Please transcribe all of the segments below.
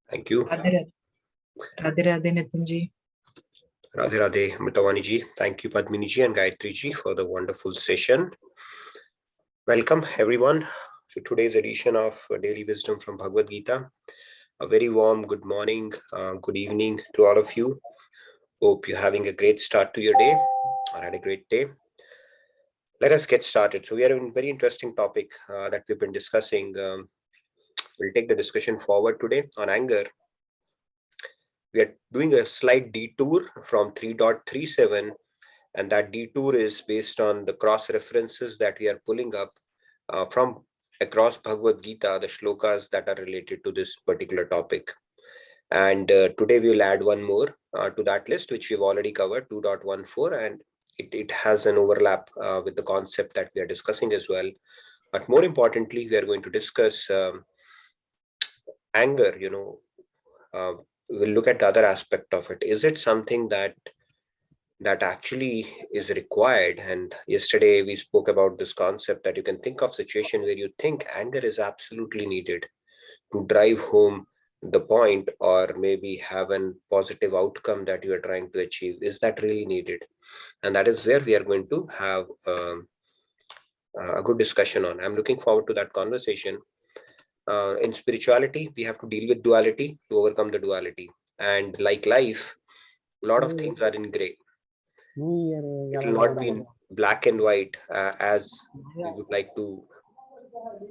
Thank you. Radhe Radhe Nitin ji. Radhe Radhe Mitawani ji. Thank you Padmini ji and Gayatri ji for the wonderful session. Welcome everyone to today's edition of Daily Wisdom from Bhagavad Gita. A very warm good morning, good evening to all of you. Hope you're having a great start to your day or had a great day. Let us get started. So we are in a very interesting topic that we've been discussing. We'll take the discussion forward today on anger. We are doing a slight detour from 3.37, and that detour is based on the cross references that we are pulling up from across Bhagavad Gita, the shlokas that are related to this particular topic. And today we will add one more to that list, which we've already covered, 2.14, and it has an overlap with the concept that we are discussing as well. But more importantly, we are going to discuss anger. We'll look at the other aspect of it. Is it something that actually is required? And yesterday we spoke about this concept that you can think of situation where you think anger is absolutely needed to drive home the point or maybe have a positive outcome that you are trying to achieve. Is that really needed? And that is where we are going to have a good discussion on. I'm looking forward to that conversation. In spirituality, we have to deal with duality to overcome the duality. And like life, a lot of things are in gray. It will not be in black and white as we would like to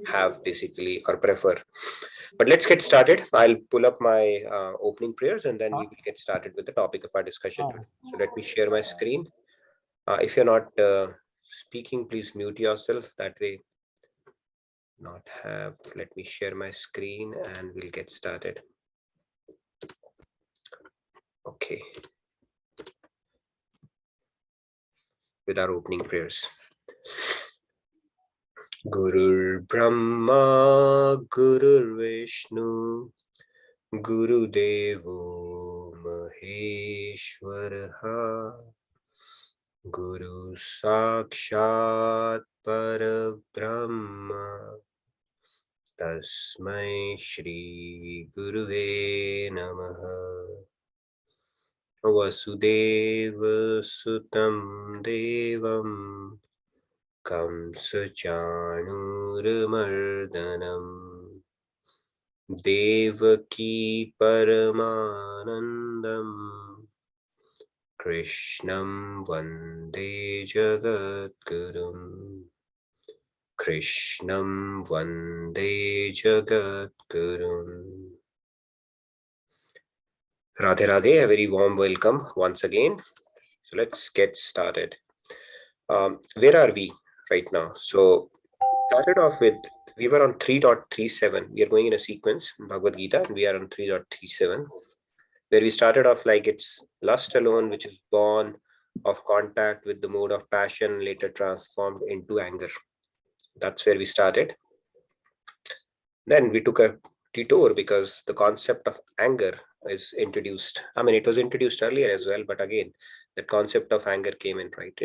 have basically or prefer. But let's get started. I'll pull up my opening prayers and then we will get started with the topic of our discussion today. So let me share my screen. If you're not speaking, please mute yourself. That way let me share my screen and we'll get started. Okay. With our opening prayers. Gurur Brahma, Gurur Vishnu, Guru Devo Maheshwaraha, Guru Sakshat Parabrahma, Tasmai Shri Guruve Namaha. Vasudeva Sutam Devam Kamsa Chanurmardanam Devaki Paramanandam Krishnam Vande Jagadgurum Krishnam Vande Jagadgurum. Radhe Radhe, a very warm welcome once again. So let's get started. Where are we right now? So started off with, we were on 3.37. We are going in a sequence, Bhagavad Gita, and we are on 3.37, where we started off like it's lust alone, which is born of contact with the mode of passion, later transformed into anger. That's where we started. Then we took a detour because the concept of anger is introduced. I mean, it was introduced earlier as well, but again, the concept of anger came in, right?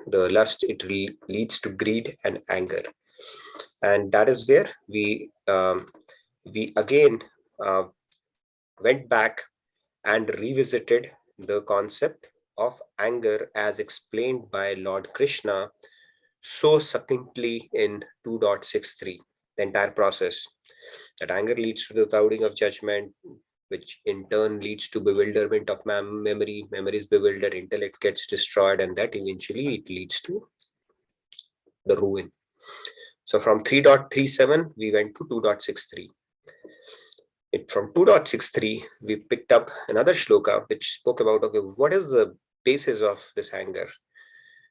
The lust, it leads to greed and anger, and that is where we again went back and revisited the concept of anger as explained by Lord Krishna so succinctly in 2.63. The entire process that anger leads to the clouding of judgment, which in turn leads to bewilderment of memory. Memory is bewildered, intellect gets destroyed, and that eventually it leads to the ruin. So from 3.37 we went to 2.63. From 2.63 we picked up another shloka which spoke about, okay, what is the basis of this anger?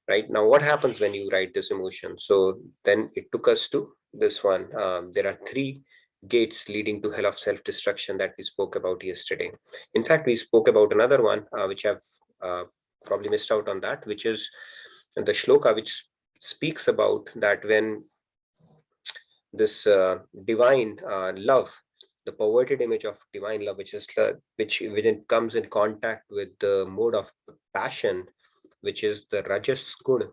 Right now, what happens when you write this emotion? So then it took us to this one. There are 3 gates leading to hell of self-destruction that we spoke about yesterday. In fact, we spoke about another one, which I've probably missed out on that, which is the shloka which speaks about that when this divine love, the perverted image of divine love, which when it comes in contact with the mode of passion, which is the rajas gun,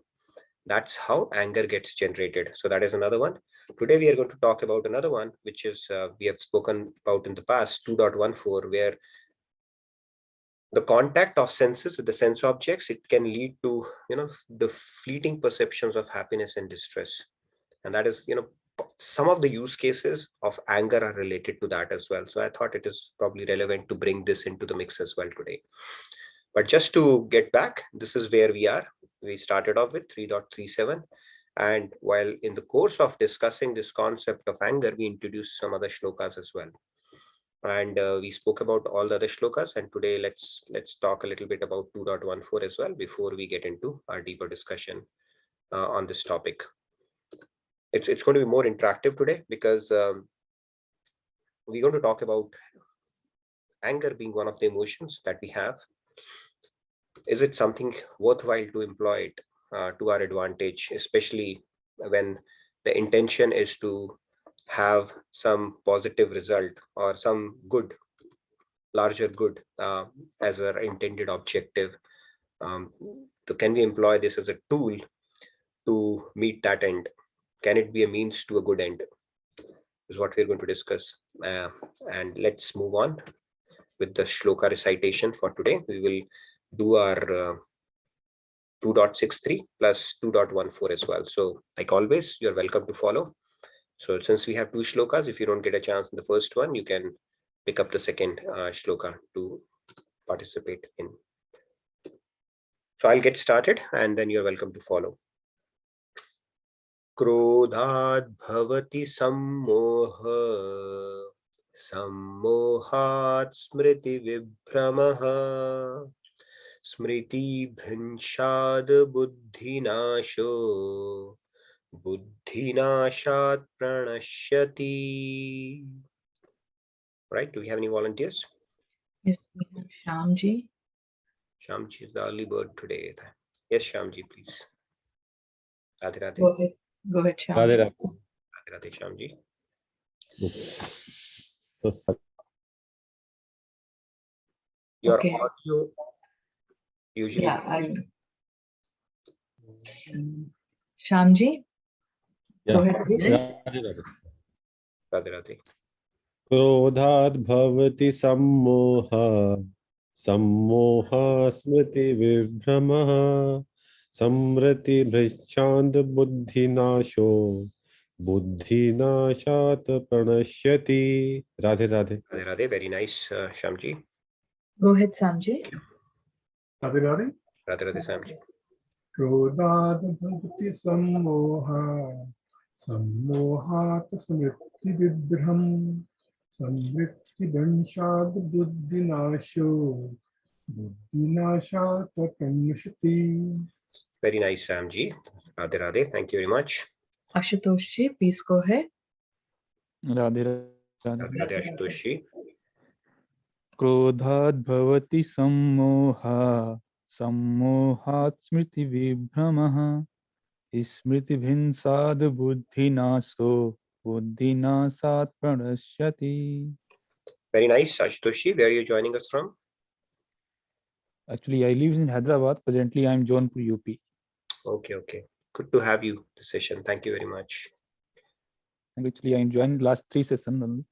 that's how anger gets generated. So that is another one. Today we are going to talk about another one, which is we have spoken about in the past, 2.14, where the contact of senses with the sense objects, it can lead to, the fleeting perceptions of happiness and distress. And that is, some of the use cases of anger are related to that as well. So I thought it is probably relevant to bring this into the mix as well today. But just to get back, this is where we are. We started off with 3.37. And while in the course of discussing this concept of anger, we introduced some other shlokas as well. And we spoke about all the other shlokas. And today, let's talk a little bit about 2.14 as well before we get into our deeper discussion on this topic. It's going to be more interactive today because we're going to talk about anger being one of the emotions that we have. Is it something worthwhile to employ it to our advantage, especially when the intention is to have some positive result or some good, larger good as our intended objective? So can we employ this as a tool to meet that end? Can it be a means to a good end? Is what we're going to discuss. And let's move on with the shloka recitation for today. We will do our 2.63 plus 2.14 as well. So like always, you're welcome to follow. So since we have two shlokas, if you don't get a chance in the first one, you can pick up the second shloka to participate in. So I'll get started and then you're welcome to follow. क्रोधाद् भवति सम्मोहः सम्मोहात् स्मृतिविभ्रमः स्मृतिभ्रंशाद् बुद्धिनाशो बुद्धिनाशात् प्रणश्यति. Right? Do we have any volunteers? Yes, we have Shamji. Shamji is the early bird today. Yes, Shamji, please. Radhe Radhe. Go ahead, Shamji. Radhe Radhe. Radhe Radhe, Shamji. Your Okay. audio usually. Yeah, Shamji. Yeah. Go ahead, please. Radhe Radhe. Radhe Radhe. क्रोधाद् भवति सम्मोहः सम्मोहः स्मृतिविभ्रमः स्मृतिभ्रंशात् बुद्धिनाशो बुद्धिनाशात् प्रणश्यति. Radhe Radhe. Radhe Radhe. Very nice, Shamji. Go ahead, Samji. Radhe Radhe. Radhe Radhe, Shamji. क्रोधाद् भवति सम्मोहः सम्मोहात् स्मृतिविभ्रमः स्मृतिभ्रंशात् बुद्धिनाशो बुद्धिनाशात् प्रणश्यति. Very nice, Shamji. Radhe Radhe. Thank you very much. Ashutoshji, please go ahead. Radhe Radhe Radhe Radhe, Ashutoshi. क्रोधाद् भवति सम्मोहः सम्मोहात् स्मृतिविभ्रमः स्मृतिभ्रंशात् बुद्धिनाशो बुद्धिनाशात् प्रणश्यति. Very nice, Ashutoshi. Where are you joining us from? Actually, I live in Hyderabad. Presently, I am Jaunpur, UP. Okay, okay. Good to have you this session. Thank you very much. And actually, I joined last 3 sessions only.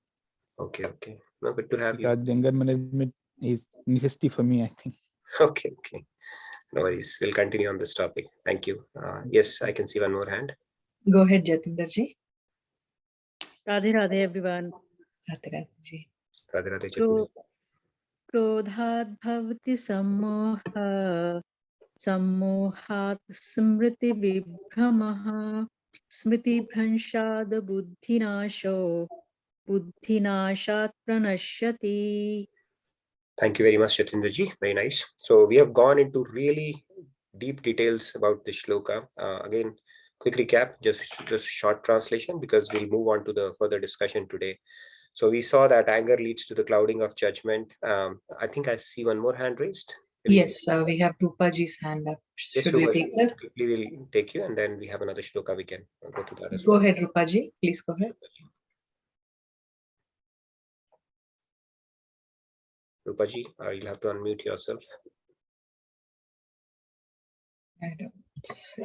Okay, okay. No, good to have you. Because anger management is necessity for me, I think. Okay, okay. No worries. We'll continue on this topic. Thank you. Yes, I can see one more hand. Go ahead, Jatinderji. Radhe Radhe everyone. Radhe Radhe ji. Radhe Radhe, Jatinder. क्रोधाद् भवति सम्मोहः सम्मोहात् स्मृतिविभ्रमः स्मृतिभ्रंशाद् बुद्धिनाशो बुद्धिनाशात् प्रणश्यति. Thank you very much, Jatinderji. Very nice. So we have gone into really deep details about this shloka. Again, quick recap, just short translation, because we'll move on to the further discussion today. So we saw that anger leads to the clouding of judgment. I think I see one more hand raised. Yes, we have Rupaji's hand up. Yes, Should we Rupaji, take that? quickly we'll take you, and then we have another shloka we can go to that as Go well. ahead, Rupaji. Please go ahead. Rupaji, you'll have to unmute yourself. I don't see.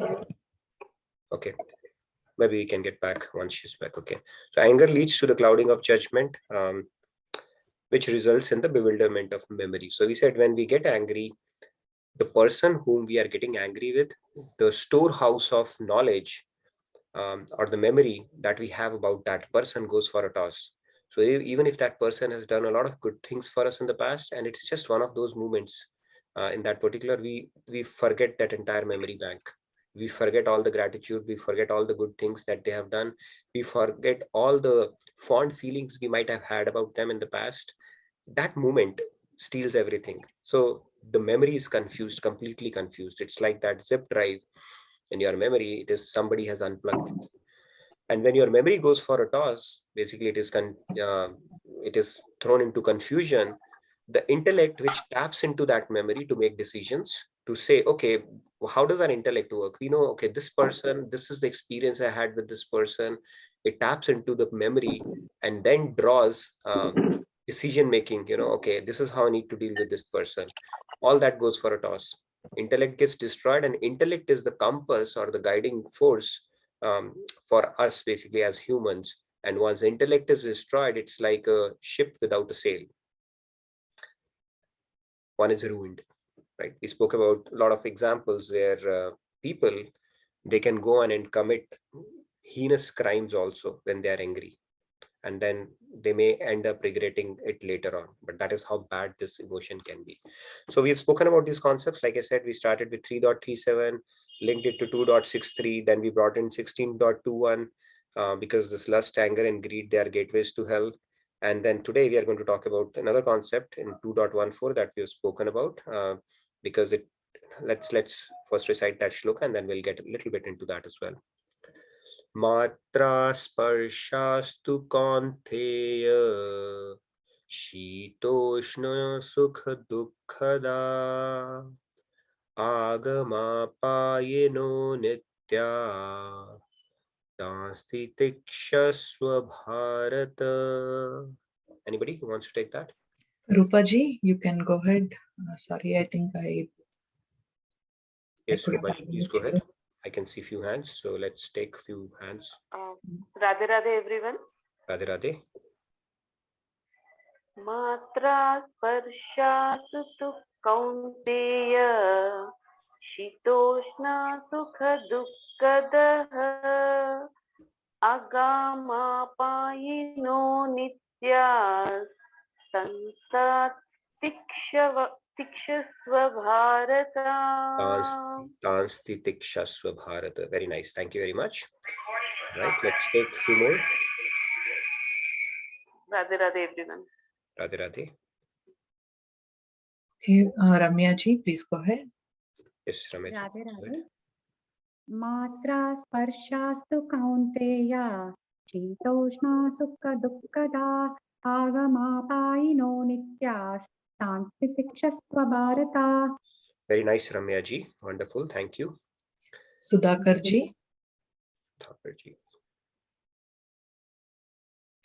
Okay. Maybe we can get back once she's back. Okay. So anger leads to the clouding of judgment, which results in the bewilderment of memory. So we said when we get angry, the person whom we are getting angry with, the storehouse of knowledge or the memory that we have about that person goes for a toss. So even if that person has done a lot of good things for us in the past, and it's just one of those moments in that particular, we forget that entire memory bank. We forget all the gratitude. We forget all the good things that they have done. We forget all the fond feelings we might have had about them in the past. That moment steals everything. So the memory is confused, completely confused. It's like that zip drive in your memory. It is somebody has unplugged it. And when your memory goes for a toss, basically it is thrown into confusion. The intellect which taps into that memory to make decisions, to say, okay, how does our intellect work? We know, okay, this person, this is the experience I had with this person. It taps into the memory and then draws decision making, okay, this is how I need to deal with this person. All that goes for a toss. Intellect gets destroyed, and intellect is the compass or the guiding force for us basically as humans. And once intellect is destroyed, it's like a ship without a sail. One is ruined, right? We spoke about a lot of examples where people, they can go on and commit heinous crimes also when they are angry, and then they may end up regretting it later on. But that is how bad this emotion can be. So we've spoken about these concepts. Like I said, we started with 3.37, linked it to 2.63, then we brought in 16.21 because this lust, anger, and greed, they are gateways to hell. And then today we are going to talk about another concept in 2.14 that we have spoken about, because let's first recite that shloka and then we'll get a little bit into that as well. Matra sparshaastu kaunteya shitoshna sukha dukkhada agama payino nitya dansti tikshasva bharata. Anybody who wants to take that? Rupaji, you can go ahead. Sorry, I think Yes, could have Rupaji, please unmuted go you. ahead. I can see few hands, so let's take a few hands. Radhe Radhe everyone. Radhe Radhe. Matra sparshasu tu kaunteya shitoshna sukha dukkadaha agama payino nitya sansat tikshasva bharata. Dansti tikshasva bharata. Very nice. Thank you very much. Right, let's take a few more. Radhe Radhe everyone. Radhe Radhe. Okay, Ramya ji, please go ahead. Yes, Ramesh. Radhe Radhe. Matra sparshastu kaunteya shitoshna sukha dukkada agamapayino nityas sanstitikshastva bharata. Very nice, Ramya ji. Wonderful. Thank you. Sudhakar ji, Thakur ji.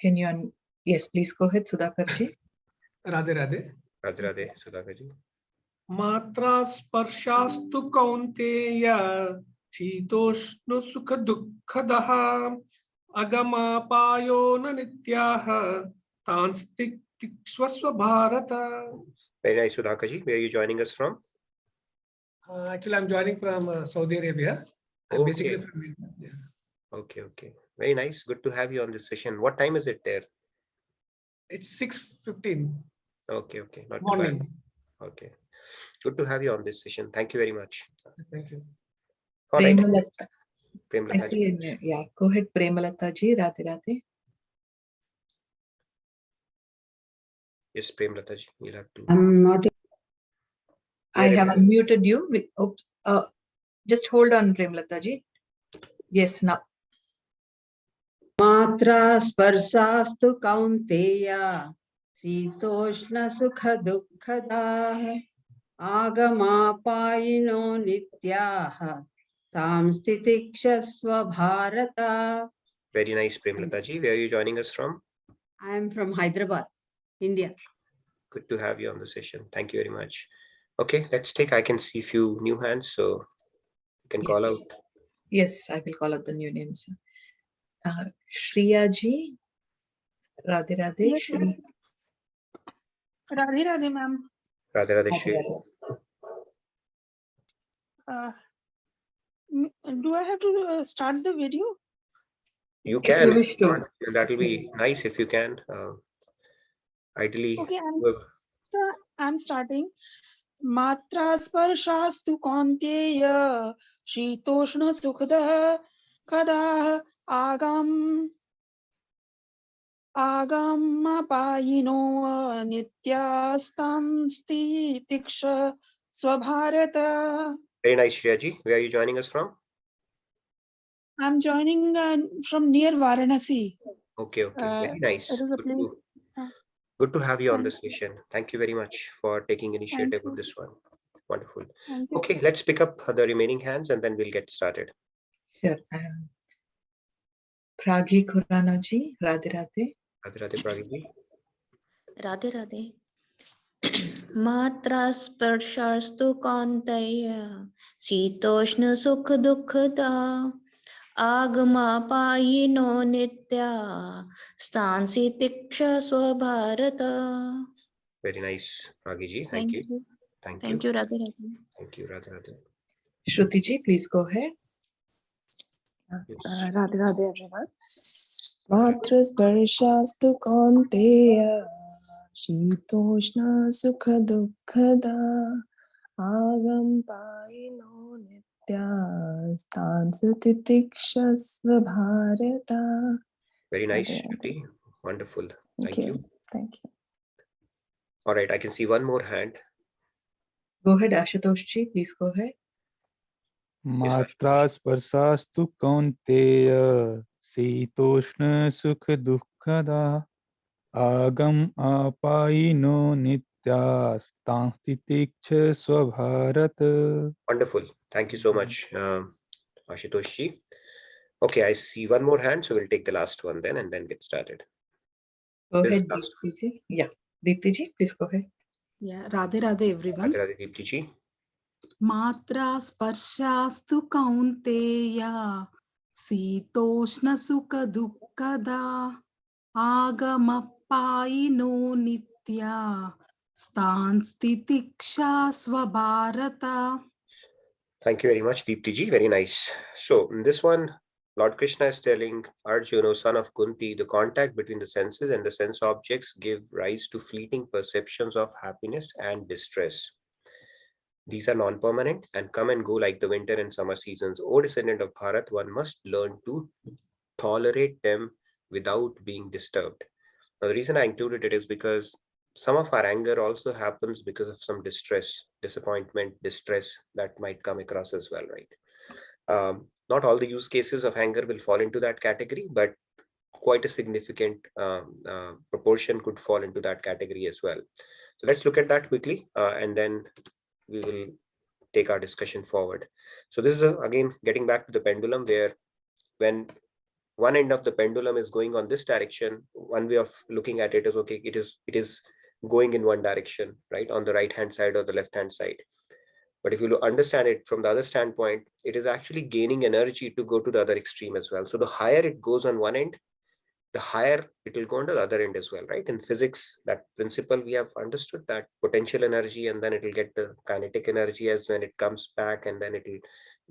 can you yes, please go ahead, Sudhakar ji. Radhe Radhe. Radhe Radhe, Sudhakar ji. Matra sparshastu kaunteya shitoshnu sukha dukkhadaha agama payona nityaha tanstik tikshasva bharata. Very nice, Sudhakar ji. Where are you joining us from? Actually, I'm joining from Saudi Arabia. I'm basically Okay. from India. Yeah. Okay. Very nice. Good to have you on this session. What time is it there? It's 6:15 Okay. Not too morning. bad. Okay. Good to have you on this session. Thank you very much. Thank you. All right. Premalata. I Premalata see ji. in your, yeah, go ahead, Premalata ji. Radhe Radhe. Yes, Premlata ji. You'll have to. I'm not. I have Wherever- unmuted you. Oops. Just hold on, Premalata ji. Yes, now. Matra sparsastu kaunteya sitoshna sukha dukkhadaah agamapayino nityaah tam stitikshasva bharata. Very nice, Premlata ji. Where are you joining us from? I am from Hyderabad, India. Good to have you on the session. Thank you very much. Okay, let's take, I can see a few new hands, so you can call out. Yes, I will call out the new names. Shriya ji, Radhe Radhe, Yes, Shri. Radhe Radhe, ma'am. Radhe Radhe Radhe Shri. Radhe. Do I have to start the video? You If can, you wish to. that will be nice if you can. Ideally, Okay, whoever- I'm starting. Matra sparshastu kaunteya shitoshna sukhdah kadah agam agam nityastam sti tiksha swabharata. very nice, Shriya ji. Where are you joining us from? I'm joining from near Varanasi. Okay, very nice. It is a place. Good to have you on Thank this session. Thank you very much for taking initiative you. with this one. Wonderful. Thank you. Okay, let's pick up the remaining hands and then we'll get started. Sure. Praghi Khurana ji, Radhe Radhe. Radhe Radhe Praghi ji. Radhe Radhe. Matra sparshastu kaunteya Sitoshna sukha dukkha Agama payino nitya Stansi tiksha swabharata. Very nice, Praghi ji. Thank you. Thank you. Thank you, Radhe Radhe. Thank you, Radhe Radhe. Shruti ji, please go ahead. Yes. Radhe Radhe, everyone. Matra sparshastu kaunteya Shitoshna sukha dukkhada Agam payino nitya Stansa titikshasva bharata. Very nice, Radhe Radhe. Shruti. Wonderful. Thank you. Thank you. All right, I can see one more hand. Go ahead, Ashutosh ji, please go ahead. Matra sparshastu kaunteya Sitoshna sukha dukkada Agam apayino nitya stansti tiksha swabharat. Wonderful. Thank you so much, Ashutosh ji. Okay, I see one more hand, so we'll take the last one then and then get started. Go This is ahead, the last Deepti ji. Yeah, Deepti ji, please go ahead. Yeah, Radhe Radhe everyone. Radhe Radhe Deepti ji. Matra sparshastu kaunteya Sitoshna sukha dukkada Agamapayino nitya Stansti tiksha swabharata. Thank you very much, Deepti ji. Very nice. So in this one, Lord Krishna is telling Arjuna, son of Kunti, the contact between the senses and the sense objects give rise to fleeting perceptions of happiness and distress. These are non-permanent and come and go like the winter and summer seasons. O descendant of Bharat, one must learn to tolerate them without being disturbed. Now, the reason I included it is because some of our anger also happens because of some distress, disappointment, distress that might come across as well, right? Not all the use cases of anger will fall into that category, but quite a significant proportion could fall into that category as well. So let's look at that quickly and then we will take our discussion forward. So this is again getting back to the pendulum, where when one end of the pendulum is going on this direction, one way of looking at it is, okay, it is going in one direction, right, on the right hand side or the left hand side. But if you understand it from the other standpoint, it is actually gaining energy to go to the other extreme as well. So the higher it goes on one end, the higher it will go on the other end as well, right? In physics, that principle we have understood, that potential energy, and then it will get the kinetic energy as when it comes back, and then it will,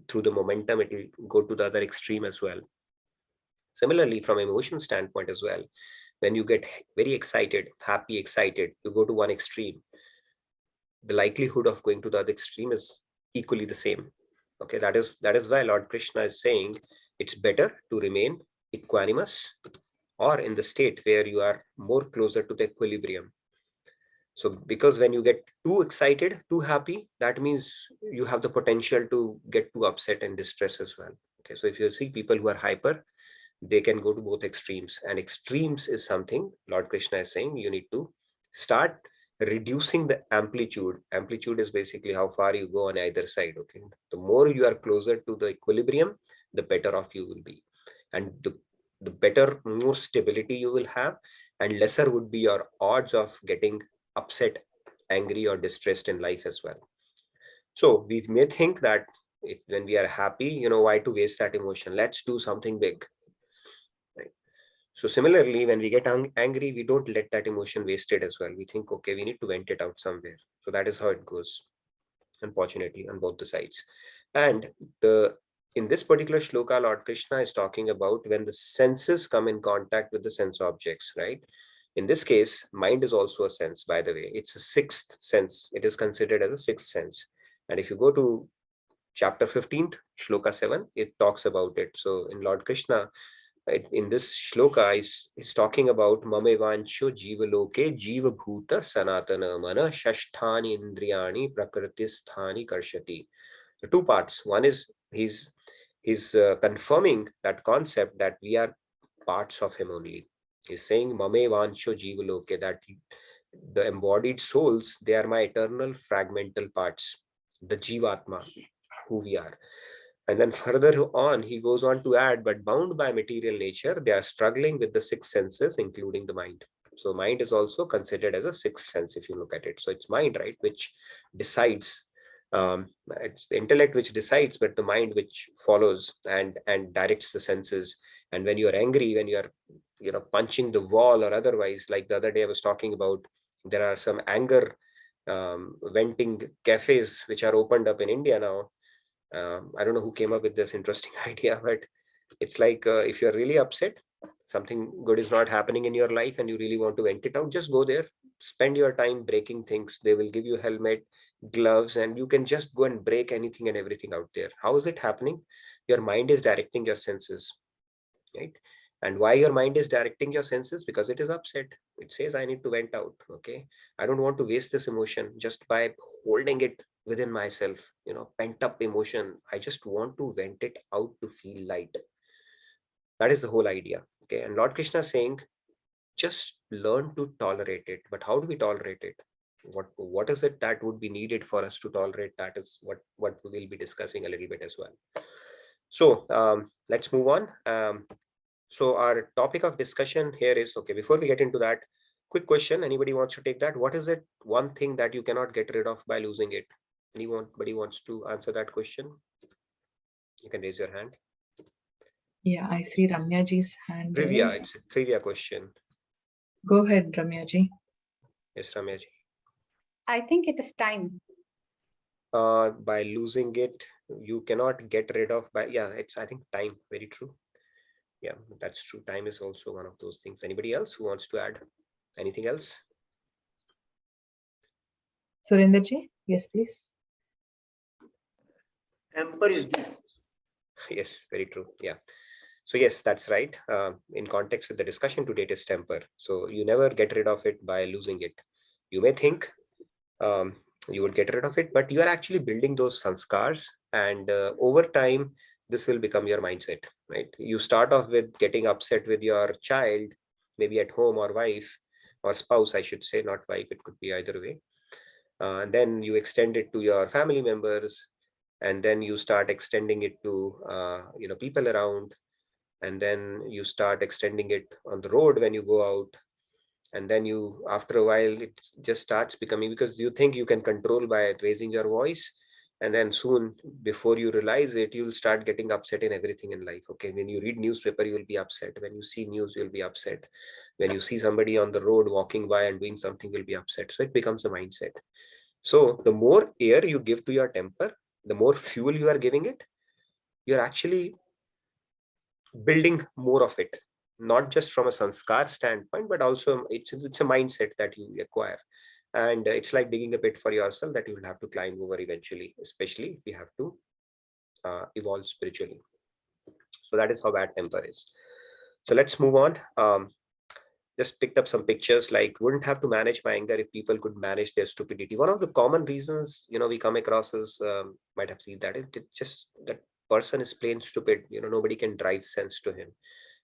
through the momentum, it will go to the other extreme as well. Similarly, from emotion standpoint as well, when you get very excited, happy, excited, you go to one extreme, the likelihood of going to the other extreme is equally the same. Okay, that is why Lord Krishna is saying it's better to remain equanimous or in the state where you are more closer to the equilibrium. So because when you get too excited, too happy, that means you have the potential to get too upset and distressed as well. Okay, so if you see people who are hyper, they can go to both extremes, and extremes is something Lord Krishna is saying you need to start reducing the amplitude. Amplitude is basically how far you go on either side. Okay, the more you are closer to the equilibrium, the better off you will be, and the better, more stability you will have, and lesser would be your odds of getting upset, angry, or distressed in life as well. So we may think that when we are happy, why to waste that emotion? Let's do something big. So similarly, when we get angry, we don't let that emotion wasted as well. We think, okay, we need to vent it out somewhere. So that is how it goes, unfortunately, on both the sides. And the in this particular shloka, Lord Krishna is talking about when the senses come in contact with the sense objects, right? In this case, mind is also a sense, by the way. It's a sixth sense. It is considered as a sixth sense. And if you go to chapter 15th, shloka 7, it talks about it. So in Lord Krishna, in this shloka, is talking about mamevancho jivaloke jiva bhuta sanatana mana shashthani indriyani prakriti sthani karshati. The two parts. One is he's confirming that concept that we are parts of him only. He's saying mame vancho jivaloke, that the embodied souls, they are my eternal fragmental parts, the jivatma, who we are. And then further on, he goes on to add, but bound by material nature, they are struggling with the six senses, including the mind. So mind is also considered as a sixth sense if you look at it. So it's mind, right, which decides. It's the intellect which decides, but the mind which follows and directs the senses. And when you're angry, when you're punching the wall or otherwise, like the other day I was talking about, there are some anger venting cafes which are opened up in India now. I don't know who came up with this interesting idea, but it's like if you're really upset, something good is not happening in your life and you really want to vent it out, just go there, spend your time breaking things. They will give you helmet, gloves, and you can just go and break anything and everything out there. How is it happening? Your mind is directing your senses, right? And why your mind is directing your senses? Because it is upset. It says, I need to vent out. Okay, I don't want to waste this emotion just by holding it within myself, pent up emotion. I just want to vent it out to feel light. That is the whole idea. Okay, and Lord Krishna is saying, just learn to tolerate it. But how do we tolerate it? What is it that would be needed for us to tolerate? That is what we will be discussing a little bit as well. So let's move on. So our topic of discussion here is, okay, before we get into that, quick question. Anybody wants to take that? What is it one thing that you cannot get rid of by losing it? Anybody wants to answer that question? You can raise your hand. Yeah, I see Ramya ji's hand. Trivia, raised. it's a trivia question. Go ahead, Ramya ji. Yes, Ramya ji. I think it is time. By losing it, you cannot get rid of by, yeah, it's, I think, time. Very true. Yeah, that's true. Time is also one of those things. Anybody else who wants to add anything else? Surinder ji, yes, please. Temper is Yes, very true. Yeah. So yes, that's right. In context with the discussion today, it is temper. So you never get rid of it by losing it. You may think you would get rid of it, but you are actually building those sanskars, and over time, this will become your mindset, right? You start off with getting upset with your child, maybe at home, or wife, or spouse, I should say, not wife. It could be either way. And then you extend it to your family members, and then you start extending it to people around, and then you start extending it on the road when you go out. And then you, after a while, it just starts becoming, because you think you can control by raising your voice, and then soon, before you realize it, you'll start getting upset in everything in life. Okay, when you read newspaper, you'll be upset. When you see news, you'll be upset. When you see somebody on the road walking by and doing something, you'll be upset. So it becomes a mindset. So the more air you give to your temper, the more fuel you are giving it, you're actually building more of it, not just from a sanskar standpoint, but also it's a mindset that you acquire. And it's like digging a pit for yourself that you will have to climb over eventually, especially if you have to evolve spiritually. So that is how bad temper is. So let's move on. Just picked up some pictures, like, wouldn't have to manage my anger if people could manage their stupidity. One of the common reasons we come across is, might have seen that, it just that person is plain stupid. Nobody can drive sense to him,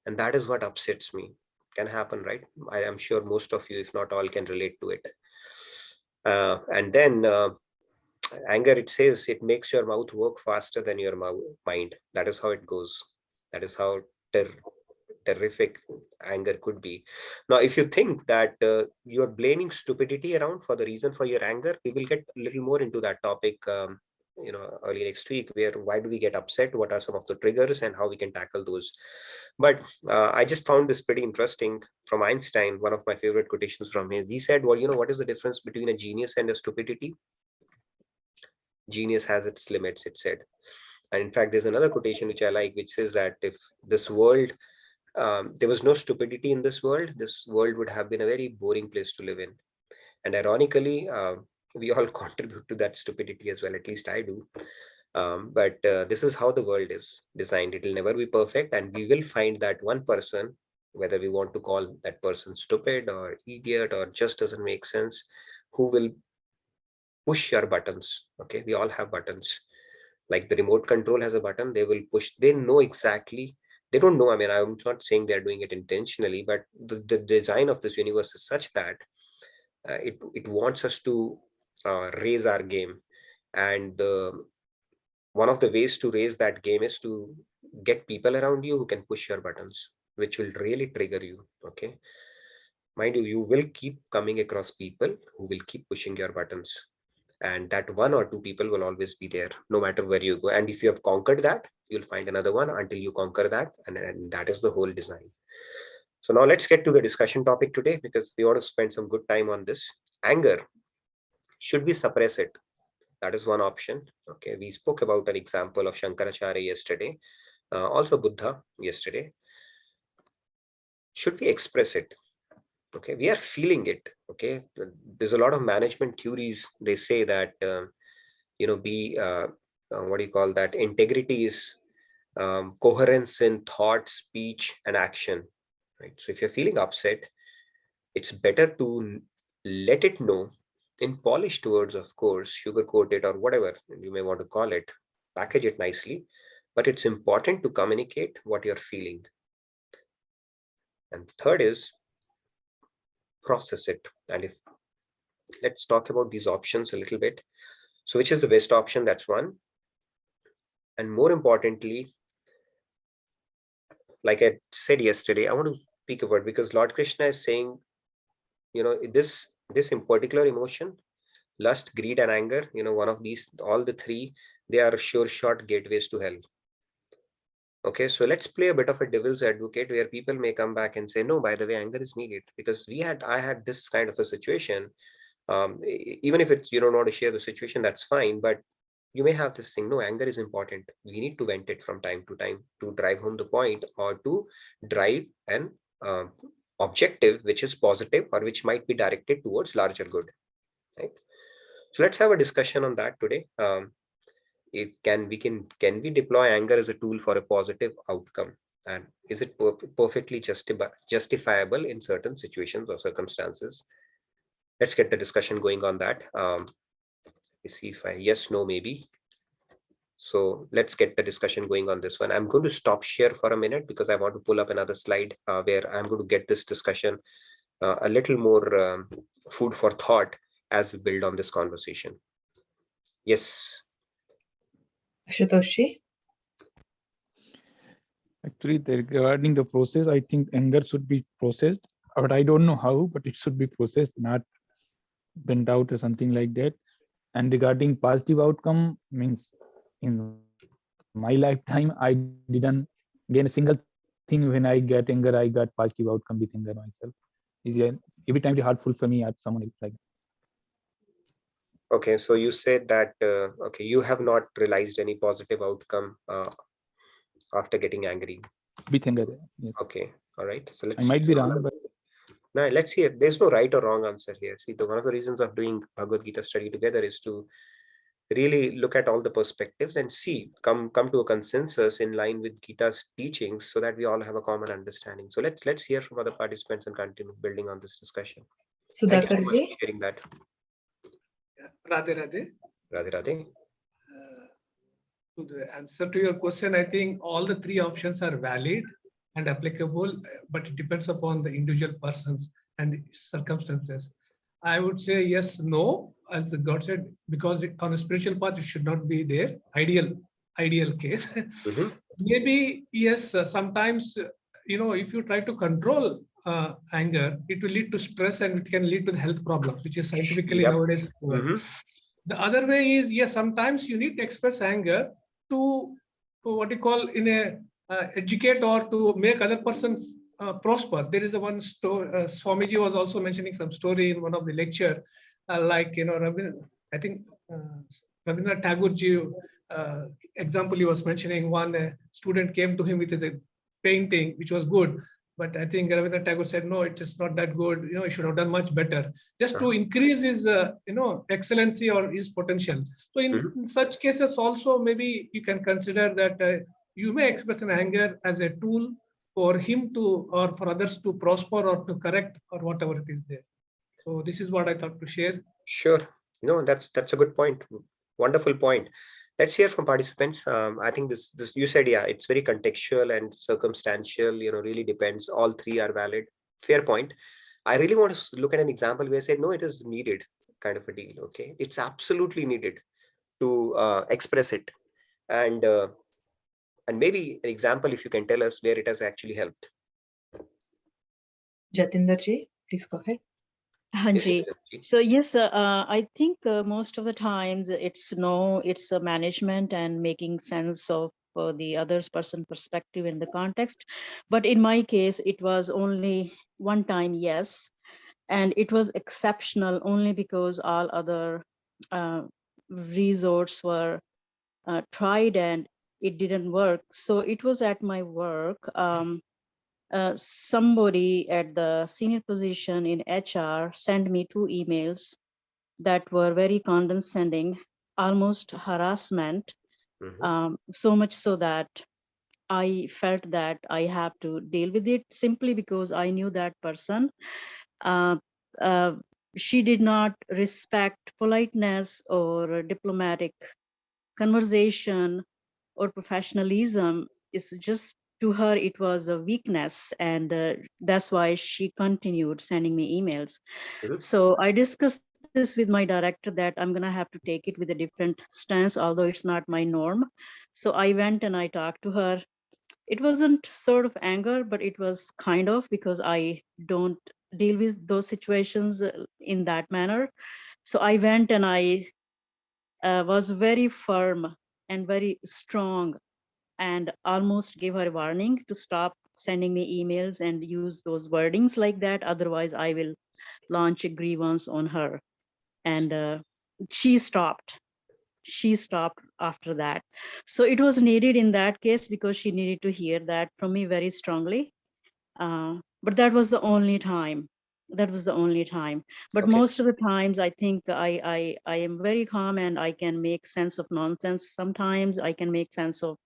and that is what upsets me. Can happen, right? I am sure most of you, if not all, can relate to it. And then anger, it says, it makes your mouth work faster than your mind. That is how it goes. That is how terrific anger could be. Now, if you think that you're blaming stupidity around for the reason for your anger, we will get a little more into that topic early next week, where why do we get upset, what are some of the triggers, and how we can tackle those. But I just found this pretty interesting from Einstein. One of my favorite quotations from him. He said, well, what is the difference between a genius and a stupidity? Genius has its limits, it said. And in fact, there's another quotation which I like, which says that if this world, there was no stupidity in this world would have been a very boring place to live in. And ironically, we all contribute to that stupidity as well, at least I do. But this is how the world is designed. It will never be perfect, and we will find that one person, whether we want to call that person stupid or idiot or just doesn't make sense, who will push your buttons. Okay, we all have buttons. Like the remote control has a button, they will push. They know exactly. They don't know. I mean, I'm not saying they're doing it intentionally, but the design of this universe is such that it wants us to raise our game. And one of the ways to raise that game is to get people around you who can push your buttons, which will really trigger you. Okay, mind you, you will keep coming across people who will keep pushing your buttons, and that one or two people will always be there no matter where you go. And if you have conquered that, you'll find another one until you conquer that, and that is the whole design. So now let's get to the discussion topic today, because we want to spend some good time on this. Anger, should we suppress it? That is one option. Okay, we spoke about an example of Shankaracharya yesterday, also Buddha yesterday. Should we express it? Okay, we are feeling it. Okay, there's a lot of management theories. They say that what do you call that? Integrity is coherence in thought, speech, and action. Right. So if you're feeling upset, it's better to let it know in polished words, of course, sugarcoat it or whatever you may want to call it, package it nicely. But it's important to communicate what you're feeling. And third is process it. And if let's talk about these options a little bit. So which is the best option? That's one. And more importantly, like I said yesterday, I want to speak about, because Lord Krishna is saying, this in particular emotion, lust, greed, and anger, one of these, all the three, they are sure shot gateways to hell. Okay, so let's play a bit of a devil's advocate, where people may come back and say, no, by the way, anger is needed, because I had this kind of a situation. Even if it's, you don't want to share the situation, that's fine, but you may have this thing, no, anger is important. We need to vent it from time to time to drive home the point, or to drive an objective which is positive, or which might be directed towards larger good, right? So let's have a discussion on that today. Can we deploy anger as a tool for a positive outcome, and is it perfectly justifiable in certain situations or circumstances? Let's get the discussion going on that. Let's see if yes, no, maybe. So let's get the discussion going on this one. I'm going to stop share for a minute, because I want to pull up another slide where I'm going to get this discussion a little more food for thought as we build on this conversation. Yes. Ashutoshi? Actually, regarding the process, I think anger should be processed, but I don't know how, but it should be processed, not bent out or something like that. And regarding positive outcome, means in my lifetime, I didn't gain a single thing. When I get anger, I got positive outcome with anger myself. Every time it hurtful for me at someone else, like. Okay, so you said that okay, you have not realized any positive outcome after getting angry. With anger, yes. Okay, all right. So let's. I might be wrong, but now let's see. There's no right or wrong answer here. See, one of the reasons of doing Bhagavad Gita study together is to really look at all the perspectives and see, come to a consensus in line with Gita's teachings, so that we all have a common understanding. So let's hear from other participants and continue building on this discussion. Sudhakarji? Hearing that. Radhe Radhe. Radhe Radhe. To the answer to your question, I think all the three options are valid and applicable, but it depends upon the individual persons and circumstances. I would say yes, no, as the God said, because on a spiritual path, it should not be there. Ideal case. Maybe yes, sometimes, if you try to control anger, it will lead to stress, and it can lead to health problems, which is scientifically nowadays. The other way is, yes, sometimes you need to express anger to what you call in a educate or to make other person prosper. There is a one story, Swamiji was also mentioning some story in one of the lecture, like, you know, I think Rabindranath Tagore ji example he was mentioning, one student came to him with a painting which was good, but I think Rabindranath Tagore said, no, it is not that good, you know, you should have done much better, just to increase his you know, excellency or his potential. So in such cases also, maybe you can consider that you may express an anger as a tool for him to, or for others to prosper or to correct or whatever it is there. So this is what I thought to share. Sure. No, that's a good point. Wonderful point. Let's hear from participants. I think this you said, yeah, it's very contextual and circumstantial, you know, really depends. All three are valid. Fair point. I really want to look at an example where I say, no, it is needed kind of a deal. Okay. It's absolutely needed to express it. And maybe an example, if you can tell us where it has actually helped. Jatinder ji, please go ahead. Hanji. So yes, I think most of the times it's a management and making sense of the other person perspective in the context. But in my case, it was only one time, yes. And it was exceptional only because all other resorts were tried and it didn't work. So it was at my work. Somebody at the senior position in HR sent me 2 emails that were very condescending, almost harassment, so much so that I felt that I have to deal with it simply because I knew that person. She did not respect politeness or diplomatic conversation or professionalism. Is just, to her it was a weakness, and that's why she continued sending me emails. So I discussed this with my director that I'm gonna have to take it with a different stance, although it's not my norm. So I went and I talked to her. It wasn't sort of anger, but it was kind of, because I don't deal with those situations in that manner. So I went and I was very firm and very strong, and almost gave her a warning to stop sending me emails and use those wordings like that. Otherwise, I will launch a grievance on her. And she stopped. She stopped after that. So it was needed in that case because she needed to hear that from me very strongly. But that was the only time. That was the only time. But most of the times, I think I am very calm and I can make sense of nonsense. Sometimes I can make sense of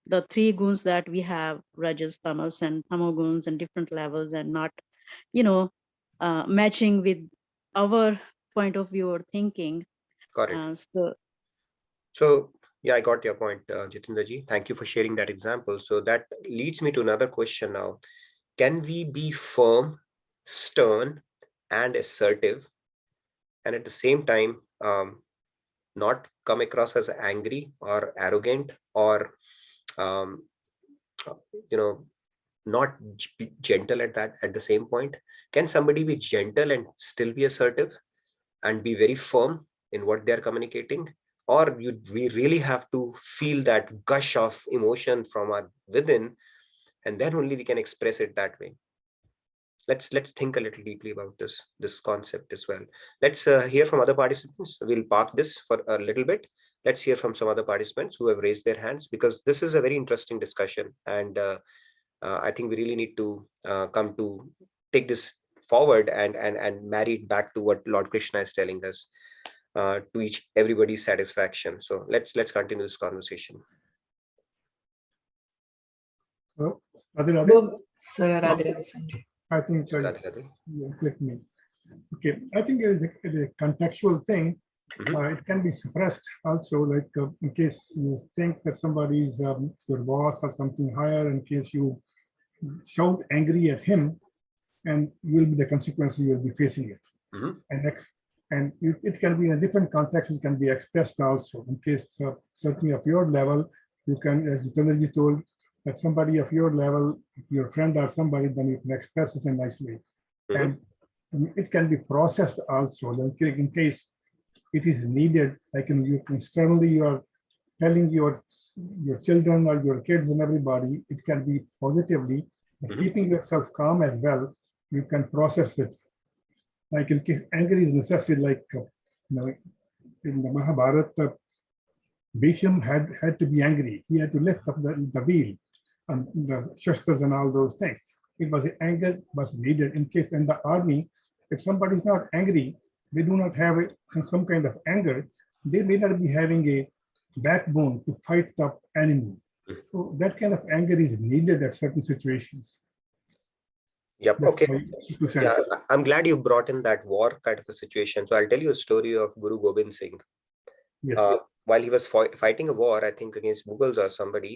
the 3 guns that we have, Rajas, Tamas, and Tamoguns, and different levels, and not, matching with our point of view or thinking. Got it. So yeah, I got your point, Jitendra ji. Thank you for sharing that example. So that leads me to another question now. Can we be firm, stern, and assertive, and at the same time not come across as angry or arrogant, or not be gentle at the same point? Can somebody be gentle and still be assertive and be very firm in what they're communicating? Or we really have to feel that gush of emotion from our within, and then only we can express it that way? Let's think a little deeply about this concept as well. Let's hear from other participants. We'll park this for a little bit. Let's hear from some other participants who have raised their hands, because this is a very interesting discussion, and I think we really need to come to take this forward and marry it back to what Lord Krishna is telling us, to everybody's satisfaction. So let's continue this conversation. So, Radhe, Sir, Radhe Sanjay. I think you click me. Okay, I think it is a contextual thing. It can be suppressed also, like in case you think that somebody is your boss or something higher, in case you shout angry at him, and you will be the consequences, you will be facing it. And it can be in a different context, it can be expressed also. In case certainly of your level, you can, as Jitendra told, that somebody of your level, your friend or somebody, then you can express it in a nice way. And it can be processed also. In case it is needed. Like you externally, you are telling your children or your kids and everybody, it can be positively, but keeping yourself calm as well, you can process it. Like in case anger is necessary, like in the Mahabharata, Bhisham had to be angry. He had to lift up the wheel and the shastras and all those things. It was anger was needed in case in the army, if somebody is not angry, they do not have some kind of anger, they may not be having a backbone to fight the enemy. So that kind of anger is needed at certain situations. Yep. That's Okay. my 2 Yeah, cents. I'm glad you brought in that war kind of a situation. So I'll tell you a story of Guru Gobind Singh. Yes. While he was fighting a war, I think against Mughals or somebody.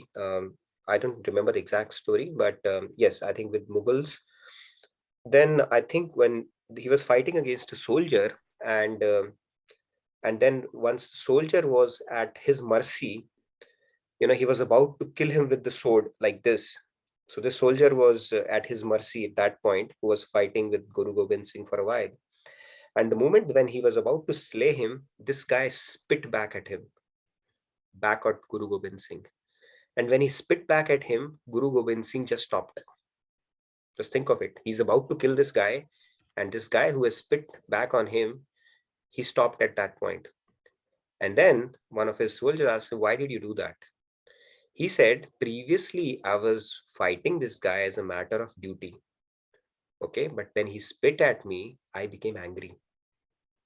I don't remember the exact story, but yes, I think with Mughals. Then I think when he was fighting against a soldier, and then once the soldier was at his mercy, he was about to kill him with the sword like this. So the soldier was at his mercy at that point, who was fighting with Guru Gobind Singh for a while. And the moment when he was about to slay him, this guy spit back at him, back at Guru Gobind Singh. And when he spit back at him, Guru Gobind Singh just stopped. Just think of it. He's about to kill this guy, and this guy who has spit back on him, he stopped at that point. And then one of his soldiers asked him, "Why did you do that?" He said, "Previously, I was fighting this guy as a matter of duty. Okay. But when he spit at me, I became angry.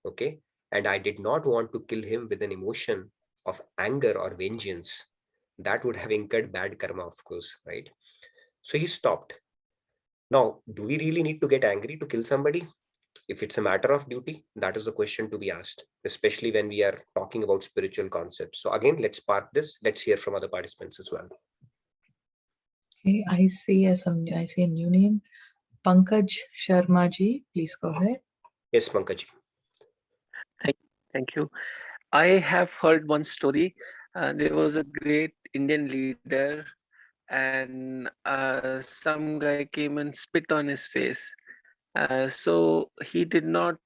Okay. And I did not want to kill him with an emotion of anger or vengeance. That would have incurred bad karma, of course, right?" So he stopped. Now, do we really need to get angry to kill somebody? If it's a matter of duty, that is the question to be asked, especially when we are talking about spiritual concepts. So again, let's park this. Let's hear from other participants as well. Okay, I see a new name. Pankaj Sharma ji, please go ahead. Yes, Pankaj. Thank you. I have heard one story. There was a great Indian leader, and some guy came and spit on his face. So he did not,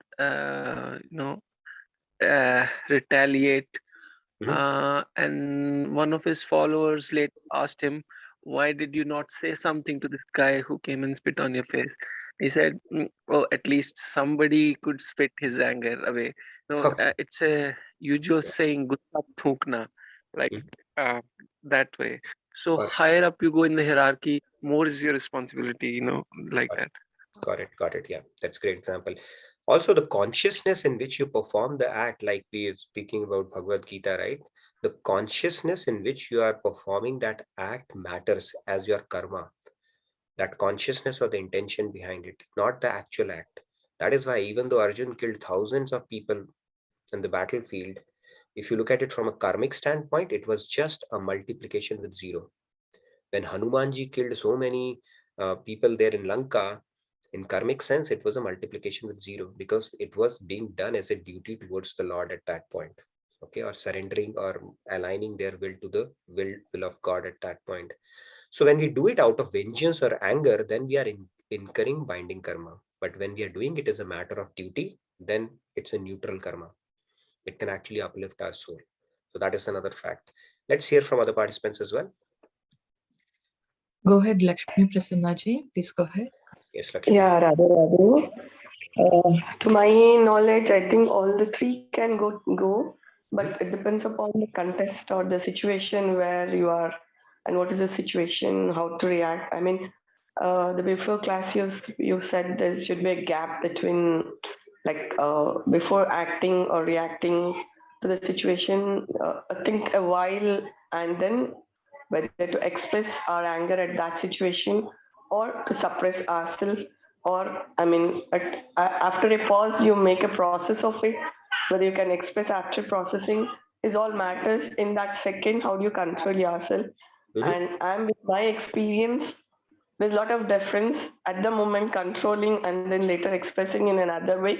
retaliate. And one of his followers later asked him, "Why did you not say something to this guy who came and spit on your face?" He said, "Oh, at least somebody could spit his anger away." It's a usual saying, "Gutta thukna," like uh, that way. So higher up you go in the hierarchy, more is your responsibility, like that. Got it. Yeah, that's a great example. Also, the consciousness in which you perform the act, like we are speaking about Bhagavad Gita, right? The consciousness in which you are performing that act matters as your karma. That consciousness or the intention behind it, not the actual act. That is why even though Arjun killed thousands of people in the battlefield, if you look at it from a karmic standpoint, it was just a multiplication with zero. When Hanumanji killed so many people there in Lanka, in karmic sense, it was a multiplication with zero because it was being done as a duty towards the Lord at that point. Okay, or surrendering or aligning their will to the will of God at that point. So when we do it out of vengeance or anger, then we are incurring binding karma. But when we are doing it as a matter of duty, then it's a neutral karma. It can actually uplift our soul. So that is another fact. Let's hear from other participants as well. Go ahead, Lakshmi Prasanna ji. Please go ahead. Yes, Lakshmi. Yeah, Radhe. To my knowledge, I think all the three can go, but it depends upon the context or the situation where you are and what is the situation, how to react. I mean, the before class you said there should be a gap between before acting or reacting to the situation. I think a while and then whether to express our anger at that situation or to suppress ourselves, or I mean, after a pause, you make a process of it. Whether you can express after processing is all matters in that second. How do you control yourself? And I'm with my experience, there's a lot of difference at the moment controlling and then later expressing in another way,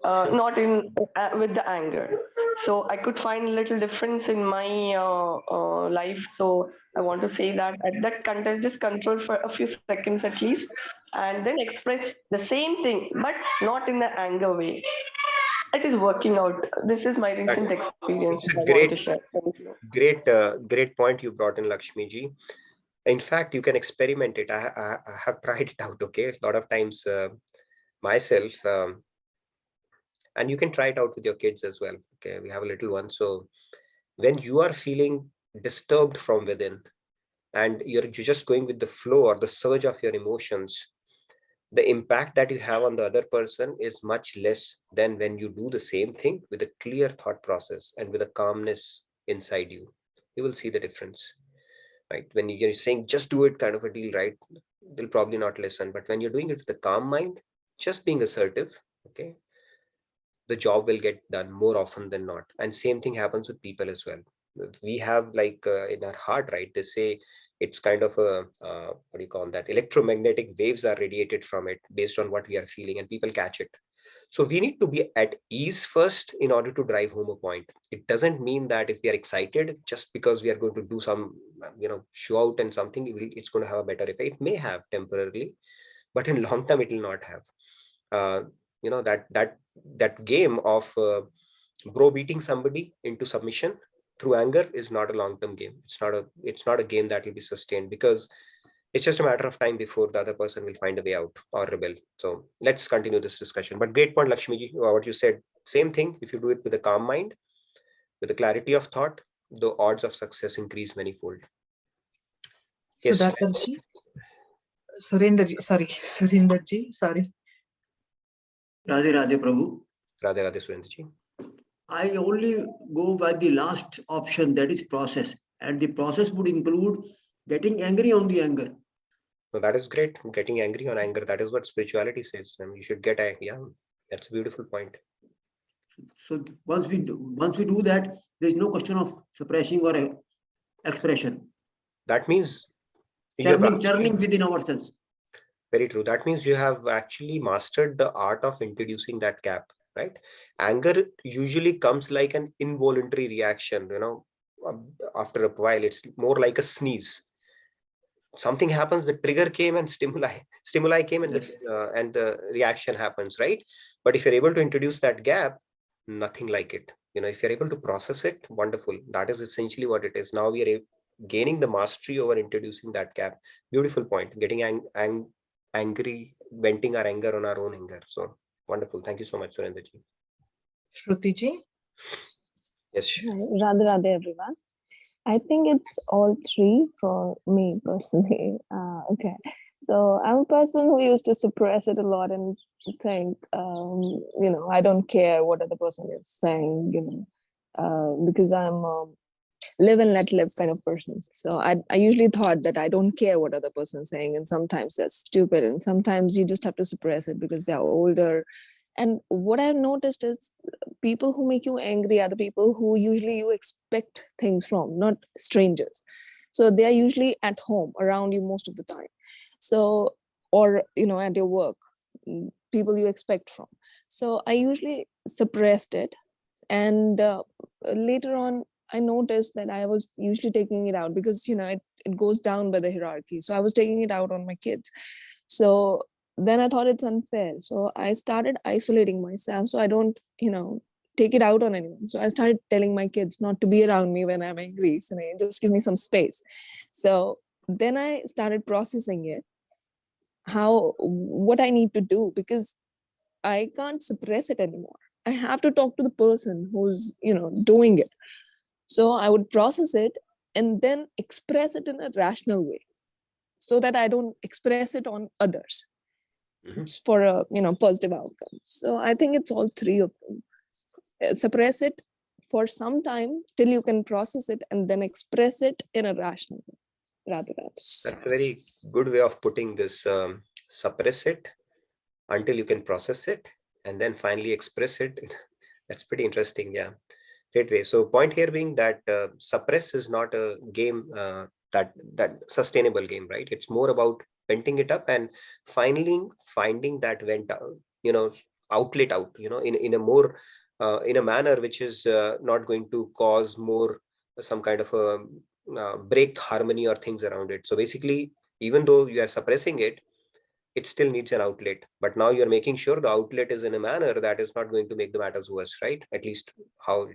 not in with the anger. So I could find a little difference in my life. So I want to say that at that context, just control for a few seconds at least, and then express the same thing, but not in the anger way. It is working out. This is my recent experience. It's I a want to share. Thank you. great point you brought in, Lakshmi ji. In fact, you can experiment it. I have tried it out. Okay, a lot of times myself, and you can try it out with your kids as well. Okay, we have a little one. So when you are feeling disturbed from within, and you're just going with the flow or the surge of your emotions, the impact that you have on the other person is much less than when you do the same thing with a clear thought process and with a calmness inside you. You will see the difference, right? When you're saying just do it kind of a deal, right, they'll probably not listen. But when you're doing it with a calm mind, just being assertive, okay, the job will get done more often than not. And same thing happens with people as well. We have like in our heart, right, they say it's kind of a what do you call that, electromagnetic waves are radiated from it based on what we are feeling, and people catch it. So we need to be at ease first in order to drive home a point. It doesn't mean that if we are excited just because we are going to do some show out and something, it's going to have a better effect. It may have temporarily, but in long term it will not have. uh, that game of bro beating somebody into submission through anger is not a long-term game. It's not a game that will be sustained, because it's just a matter of time before the other person will find a way out or rebel. So let's continue this discussion. But great point, Lakshmi ji, what you said. Same thing, if you do it with a calm mind, with a clarity of thought, the odds of success increase manifold. Yes. Sudharji, Surinderji, sorry. Radhe Radhe Prabhu. Radhe Radhe Surendraji. I only go by the last option, that is process. And the process would include getting angry on the anger. So that is great. Getting angry on anger. That is what spirituality says. And you should get angry. Yeah, that's a beautiful point. So once we do that, there is no question of suppressing or expression. That means churning within ourselves. Very true. That means you have actually mastered the art of introducing that gap, right? Anger usually comes like an involuntary reaction, after a while. It's more like a sneeze. Something happens, the trigger came and stimuli came, and the reaction happens, right? But if you're able to introduce that gap, nothing like it. If you're able to process it, wonderful. That is essentially what it is. Now we are gaining the mastery over introducing that gap. Beautiful point. Getting angry, venting our anger on our own anger. So wonderful. Thank you so much, Surendraji. Shruti ji. Yes. Radhe Radhe everyone. I think it's all three for me personally. Okay. So I'm a person who used to suppress it a lot and think, I don't care what other person is saying, because I'm a live and let live kind of person. So I usually thought that I don't care what other person is saying, and sometimes that's stupid, and sometimes you just have to suppress it because they're older. And what I've noticed is people who make you angry are the people who usually you expect things from, not strangers. So they are usually at home around you most of the time. So, or, at your work, people you expect from. So I usually suppressed it. And later on, I noticed that I was usually taking it out because, it goes down by the hierarchy. So I was taking it out on my kids. So then I thought it's unfair. So I started isolating myself so I don't, take it out on anyone. So I started telling my kids not to be around me when I'm angry. So just give me some space. So then I started processing it, what I need to do, because I can't suppress it anymore. I have to talk to the person who's, doing it. So I would process it and then express it in a rational way so that I don't express it on others. It's for a positive outcome. So I think it's all three of them. Suppress it for some time till you can process it and then express it in a rational way. Rather than that's a very good way of putting this. Suppress it until you can process it and then finally express it. That's pretty interesting. Yeah, great way. So point here being that suppress is not a game, that sustainable game, right? It's more about venting it up and finally finding that vent outlet out, in a more in a manner which is not going to cause more some kind of a break harmony or things around it. So basically, even though you are suppressing it, it still needs an outlet. But now you're making sure the outlet is in a manner that is not going to make the matters worse, right? At least how.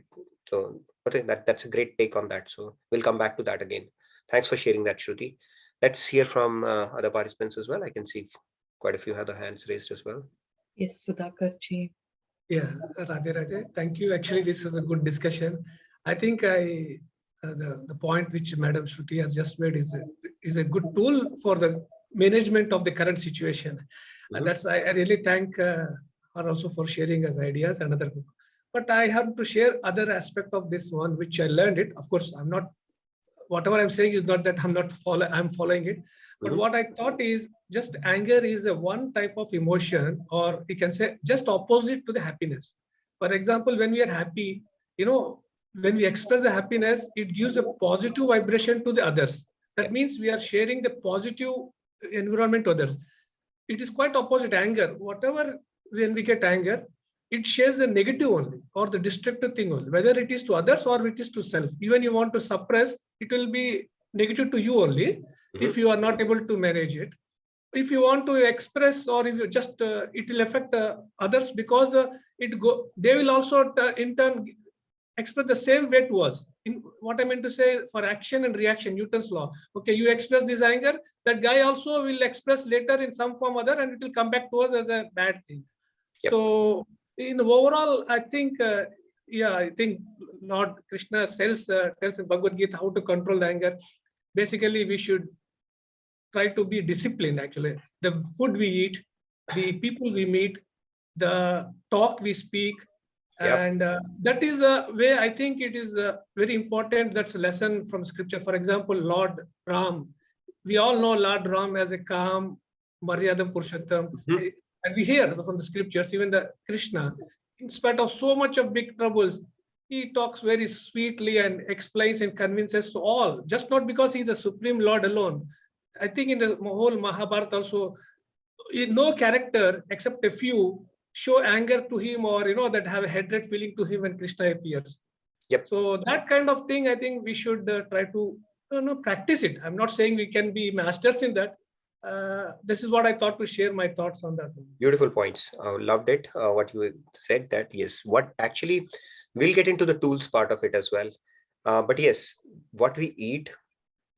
So, but that's a great take on that. So we'll come back to that again. Thanks for sharing that, Shruti. Let's hear from other participants as well. I can see quite a few other hands raised as well. Yes, Sudhakar ji. Yeah, Radhe Radhe. Thank you. Actually, this is a good discussion. I think the point which Madam Shruti has just made is a good tool for the management of the current situation. And that's I really thank her also for sharing his ideas and other. But I have to share other aspect of this one, which I learned it. Of course, I'm not, whatever I'm saying is not that I'm following it. But what I thought is just anger is a one type of emotion, or you can say just opposite to the happiness. For example, when we are happy, when we express the happiness, it gives a positive vibration to the others. That means we are sharing the positive environment to others. It is quite opposite anger. Whatever, when we get anger, it shares the negative only or the destructive thing only, whether it is to others or it is to self. Even you want to suppress, it will be negative to you only if you are not able to manage it. If you want to express, or if you just it will affect others, because they will also in turn express the same way to us. In what I meant to say, for action and reaction, Newton's law. Okay, you express this anger, that guy also will express later in some form or other, and it will come back to us as a bad thing. So in overall, I think I think Lord Krishna tells in Bhagavad Gita how to control the anger. Basically, we should try to be disciplined. Actually, the food we eat, the people we meet, the talk we speak, and that is a way. I think it is very important. That's a lesson from scripture. For example, Lord Ram, we all know Lord Ram as a calm, Maryadam Purushottam, and we hear from the scriptures, even the Krishna, in spite of so much of big troubles, he talks very sweetly and explains and convinces to all, just not because he's the supreme Lord alone. I think in the whole Mahabharata also, no character except a few show anger to him, or that have a hatred feeling to him when Krishna appears. So that kind of thing, I think we should try to practice it. I'm not saying we can be masters in that. This is what I thought to share my thoughts on that. Beautiful points. Loved it. What you said, that yes, what actually we'll get into the tools part of it as well. But yes, what we eat,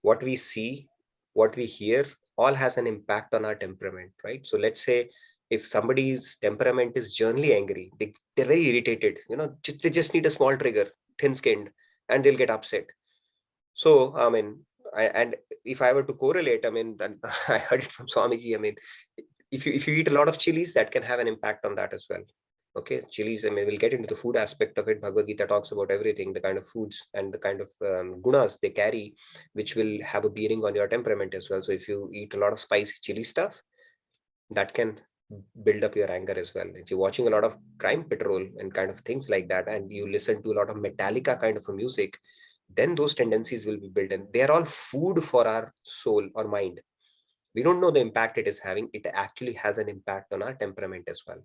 what we see, what we hear, all has an impact on our temperament, right? So let's say if somebody's temperament is generally angry, they're very irritated, they just need a small trigger, thin-skinned, and they'll get upset. So, I mean, and if I were to correlate, I mean, I heard it from Swamiji, I mean, if you eat a lot of chilies, that can have an impact on that as well. Okay, chilies, I mean, we'll get into the food aspect of it. Bhagavad Gita talks about everything, the kind of foods and the kind of gunas they carry, which will have a bearing on your temperament as well. So if you eat a lot of spicy chili stuff, that can build up your anger as well. If you're watching a lot of crime patrol and kind of things like that, and you listen to a lot of Metallica kind of a music, then those tendencies will be built, and they are all food for our soul or mind. We don't know the impact it is having. It actually has an impact on our temperament as well.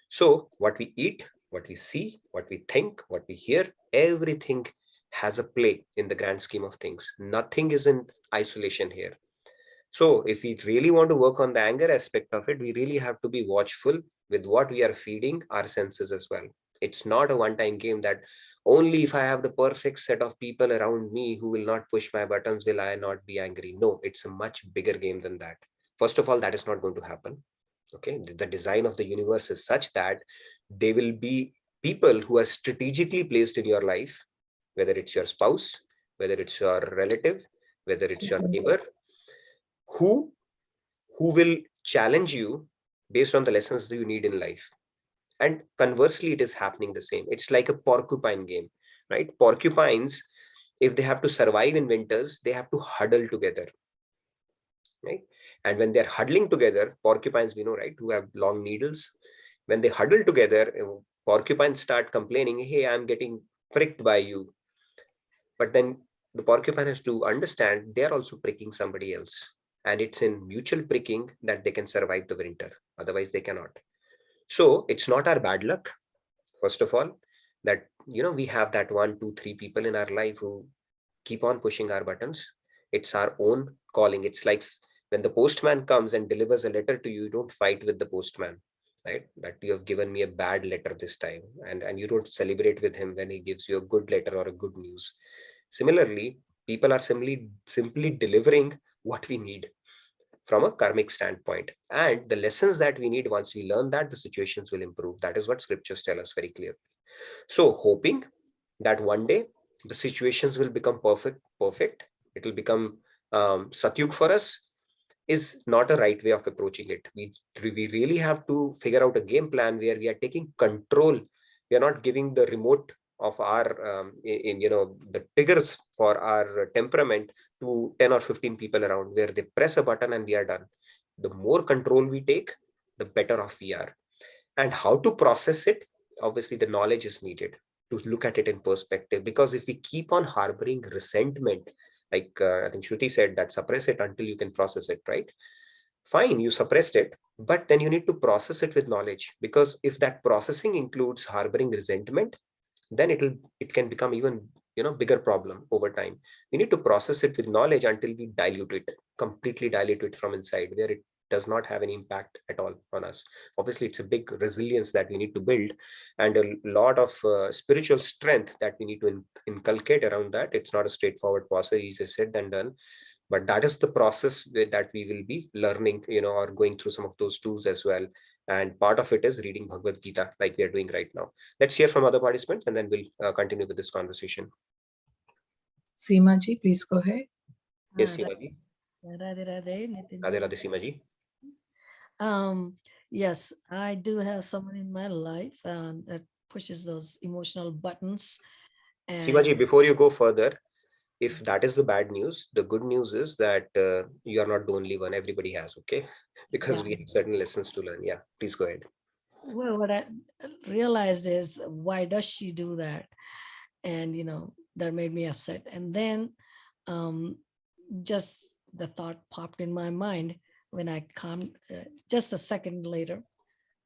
So what we eat, what we see, what we think, what we hear, everything has a play in the grand scheme of things. Nothing is in isolation here. So if we really want to work on the anger aspect of it, we really have to be watchful with what we are feeding our senses as well. It's not a one-time game that only if I have the perfect set of people around me who will not push my buttons, will I not be angry. No, it's a much bigger game than that. First of all, that is not going to happen. Okay, the design of the universe is such that there will be people who are strategically placed in your life, whether it's your spouse, whether it's your relative, whether it's your neighbor, who will challenge you based on the lessons that you need in life. And conversely, it is happening the same. It's like a porcupine game, right? Porcupines, if they have to survive in winters, they have to huddle together, right? And when they're huddling together, porcupines, we know, right, who have long needles, when they huddle together, porcupines start complaining, hey, I'm getting pricked by you. But then the porcupine has to understand they're also pricking somebody else. And it's in mutual pricking that they can survive the winter. Otherwise, they cannot. So it's not our bad luck, first of all, that, we have that 1, 2, 3 people in our life who keep on pushing our buttons. It's our own calling. It's like When the postman comes and delivers a letter to you, you don't fight with the postman, right? That you have given me a bad letter this time, and you don't celebrate with him when he gives you a good letter or a good news. Similarly, people are simply delivering what we need from a karmic standpoint, and the lessons that we need. Once we learn that, the situations will improve. That is what scriptures tell us very clearly. So hoping that one day the situations will become perfect, it will become satyug for us, is not a right way of approaching it. We really have to figure out a game plan where we are taking control. We are not giving the remote of our in the triggers for our temperament to 10 or 15 people around, where they press a button and we are done. The more control we take, the better off we are. And how to process it, obviously the knowledge is needed to look at it in perspective. Because if we keep on harboring resentment, like I think Shruti said, that suppress it until you can process it, right? Fine, you suppressed it, but then you need to process it with knowledge. Because if that processing includes harboring resentment, then it can become even bigger problem over time. We need to process it with knowledge until we completely dilute it from inside, where it does not have any impact at all on us. Obviously, it's a big resilience that we need to build, and a lot of spiritual strength that we need to inculcate around that. It's not a straightforward process, easier said than done, but that is the process that we will be learning, or going through some of those tools as well. And part of it is reading Bhagavad Gita, like we are doing right now. Let's hear from other participants, and then we'll continue with this conversation. Seema ji, please go ahead. Yes, Seema ji. Radhe Radhe, Nitin. Radhe Radhe, Seema ji. Yes, I do have someone in my life that pushes those emotional buttons. Seema ji, before you go further, if that is the bad news, the good news is that you are not the only one. Everybody has, okay? Because we have certain lessons to learn. Yeah, please go ahead. Well, what I realized is, why does she do that? And, that made me upset. And then just the thought popped in my mind when I come just a second later,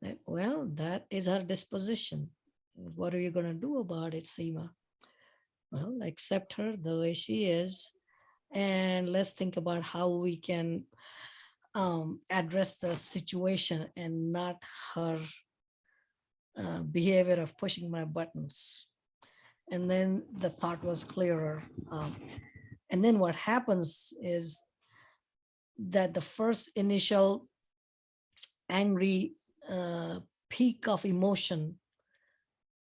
that, well, that is her disposition. What are you going to do about it, Seema? Well, accept her the way she is, and let's think about how we can address the situation and not her behavior of pushing my buttons. And then the thought was clearer. And then what happens is that the first initial angry peak of emotion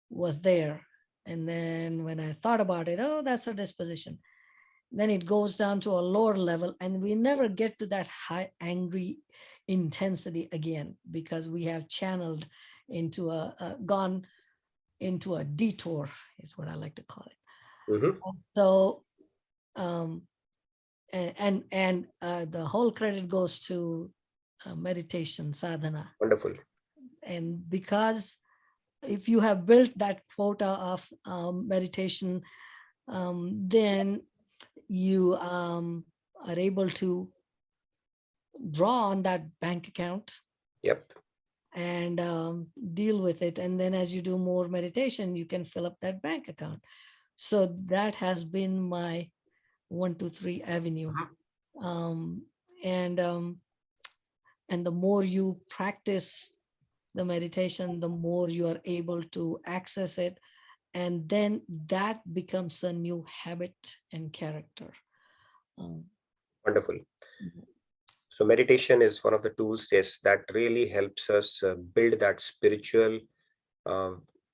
was there. And then when I thought about it, oh, that's her disposition. Then it goes down to a lower level, and we never get to that high angry intensity again, because we have channeled into gone into a detour, is what I like to call it. Mm-hmm. So, the whole credit goes to meditation sadhana. Wonderful. And because if you have built that quota of meditation, then you are able to draw on that bank account. Yep. And deal with it. And then as you do more meditation, you can fill up that bank account. So that has been my 1, 2, 3 avenue. And the more you practice the meditation, the more you are able to access it. And then that becomes a new habit and character. Wonderful. So meditation is one of the tools, yes, that really helps us build that spiritual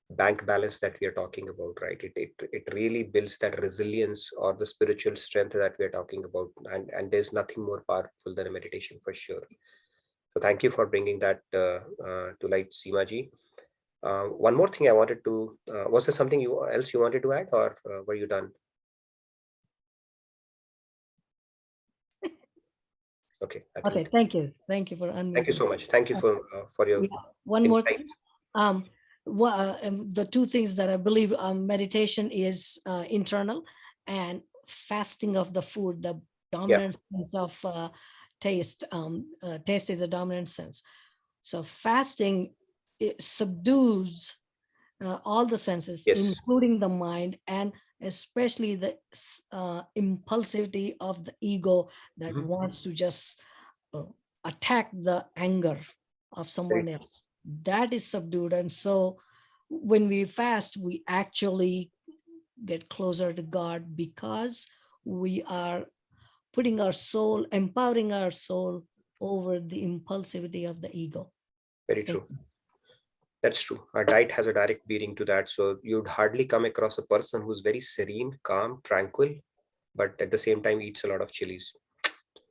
bank balance that we are talking about, right? It really builds that resilience or the spiritual strength that we are talking about. And there's nothing more powerful than a meditation, for sure. So thank you for bringing that to light, Seema ji. One more thing I wanted to, was there something else you wanted to add, or were you done? Okay. Okay. Thank you. Thank you for unmuting. Thank you so much. Thank you for your one more thing. The two things that I believe meditation is internal, and fasting of the food, the dominant sense of taste. Taste is a dominant sense. So fasting, it subdues all the senses, including the mind, and especially the impulsivity of the ego that wants to just attack the anger of someone else. That is subdued. And so when we fast, we actually get closer to God because we are putting our soul, empowering our soul over the impulsivity of the ego. Very true. That's true. Our diet has a direct bearing to that. So you'd hardly come across a person who's very serene, calm, tranquil, but at the same time eats a lot of chilies.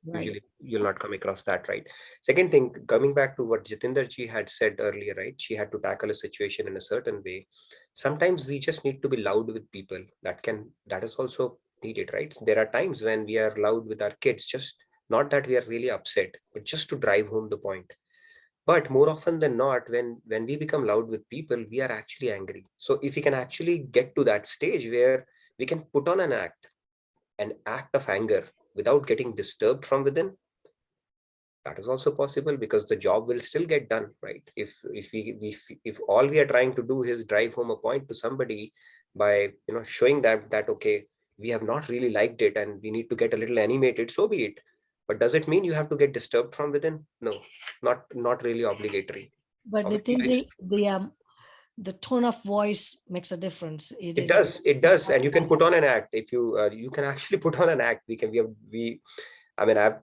Right. Usually you'll not come across that, right? Second thing, coming back to what Jitinder ji had said earlier, right? She had to tackle a situation in a certain way. Sometimes we just need to be loud with people. That is also needed, right? There are times when we are loud with our kids, just not that we are really upset, but just to drive home the point. But more often than not, when we become loud with people, we are actually angry. So if we can actually get to that stage where we can put on an act of anger without getting disturbed from within, that is also possible, because the job will still get done, right? If all we are trying to do is drive home a point to somebody by showing that okay, we have not really liked it and we need to get a little animated, so be it. But does it mean you have to get disturbed from within? No, not really obligatory. But Obviously, the tone of voice makes a difference. it does, and you can put on an act. If you can actually put on an act. I mean, I've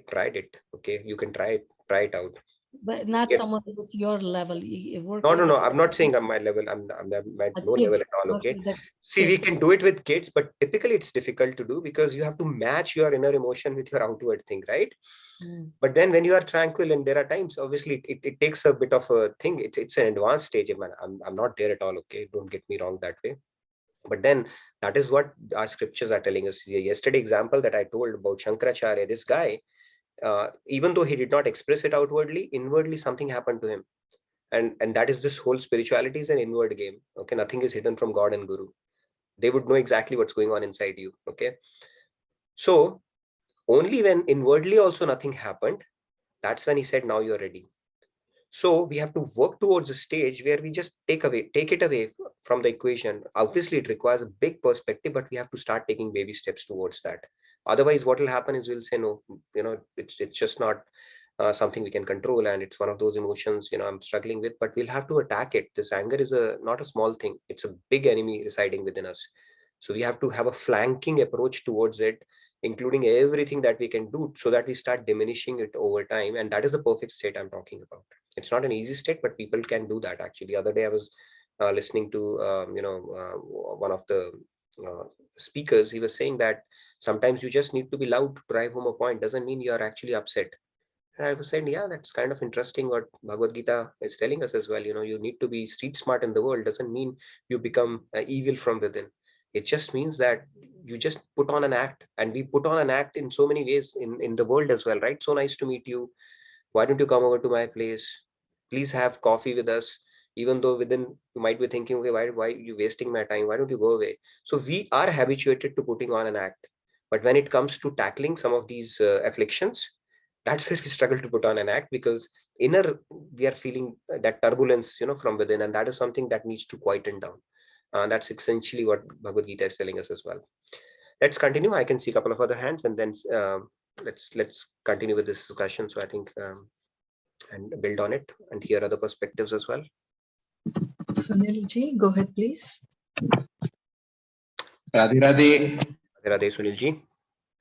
tried it. Okay, you can try it out. But not Yeah. someone with your level. It works No, with I'm not saying I'm my level. I'm at a no kid, level at all. works Okay. with a See, we kid. can do it with kids, but typically it's difficult to do because you have to match your inner emotion with your outward thing, right? But then when you are tranquil, and there are times, obviously, it takes a bit of a thing. It's an advanced stage. I'm not there at all. Okay, don't get me wrong that way. But then that is what our scriptures are telling us. Yesterday example that I told about Shankaracharya, this guy, even though he did not express it outwardly, inwardly something happened to him. And that is, this whole spirituality is an inward game. Okay, nothing is hidden from God and Guru. They would know exactly what's going on inside you. Okay, so only when inwardly also nothing happened, that's when he said, now you're ready. So we have to work towards a stage where we just take it away from the equation. Obviously it requires a big perspective, but we have to start taking baby steps towards that. Otherwise what will happen is we'll say, no, it's just not something we can control, and it's one of those emotions I'm struggling with, but we'll have to attack it. This anger is not a small thing. It's a big enemy residing within us. So we have to have a flanking approach towards it, including everything that we can do, so that we start diminishing it over time. And that is the perfect state I'm talking about. It's not an easy state, but people can do that. Actually, the other day I was listening to one of the speakers. He was saying that sometimes you just need to be loud to drive home a point. Doesn't mean you are actually upset. And I was saying, yeah, that's kind of interesting what Bhagavad Gita is telling us as well. You need to be street smart in the world. Doesn't mean you become evil from within. It just means that you just put on an act, and we put on an act in so many ways in the world as well, right? So nice to meet you. Why don't you come over to my place? Please have coffee with us. Even though within you might be thinking, okay, why are you wasting my time? Why don't you go away? So we are habituated to putting on an act. But when it comes to tackling some of these afflictions, that's where we struggle to put on an act, because inner we are feeling that turbulence from within, and that is something that needs to quieten down. That's essentially what Bhagavad Gita is telling us as well. Let's continue. I can see a couple of other hands, and then let's continue with this discussion. So I think and build on it and hear other perspectives as well. Sunil ji, go ahead, please. Radhe Radhe. Radhe Sunil ji.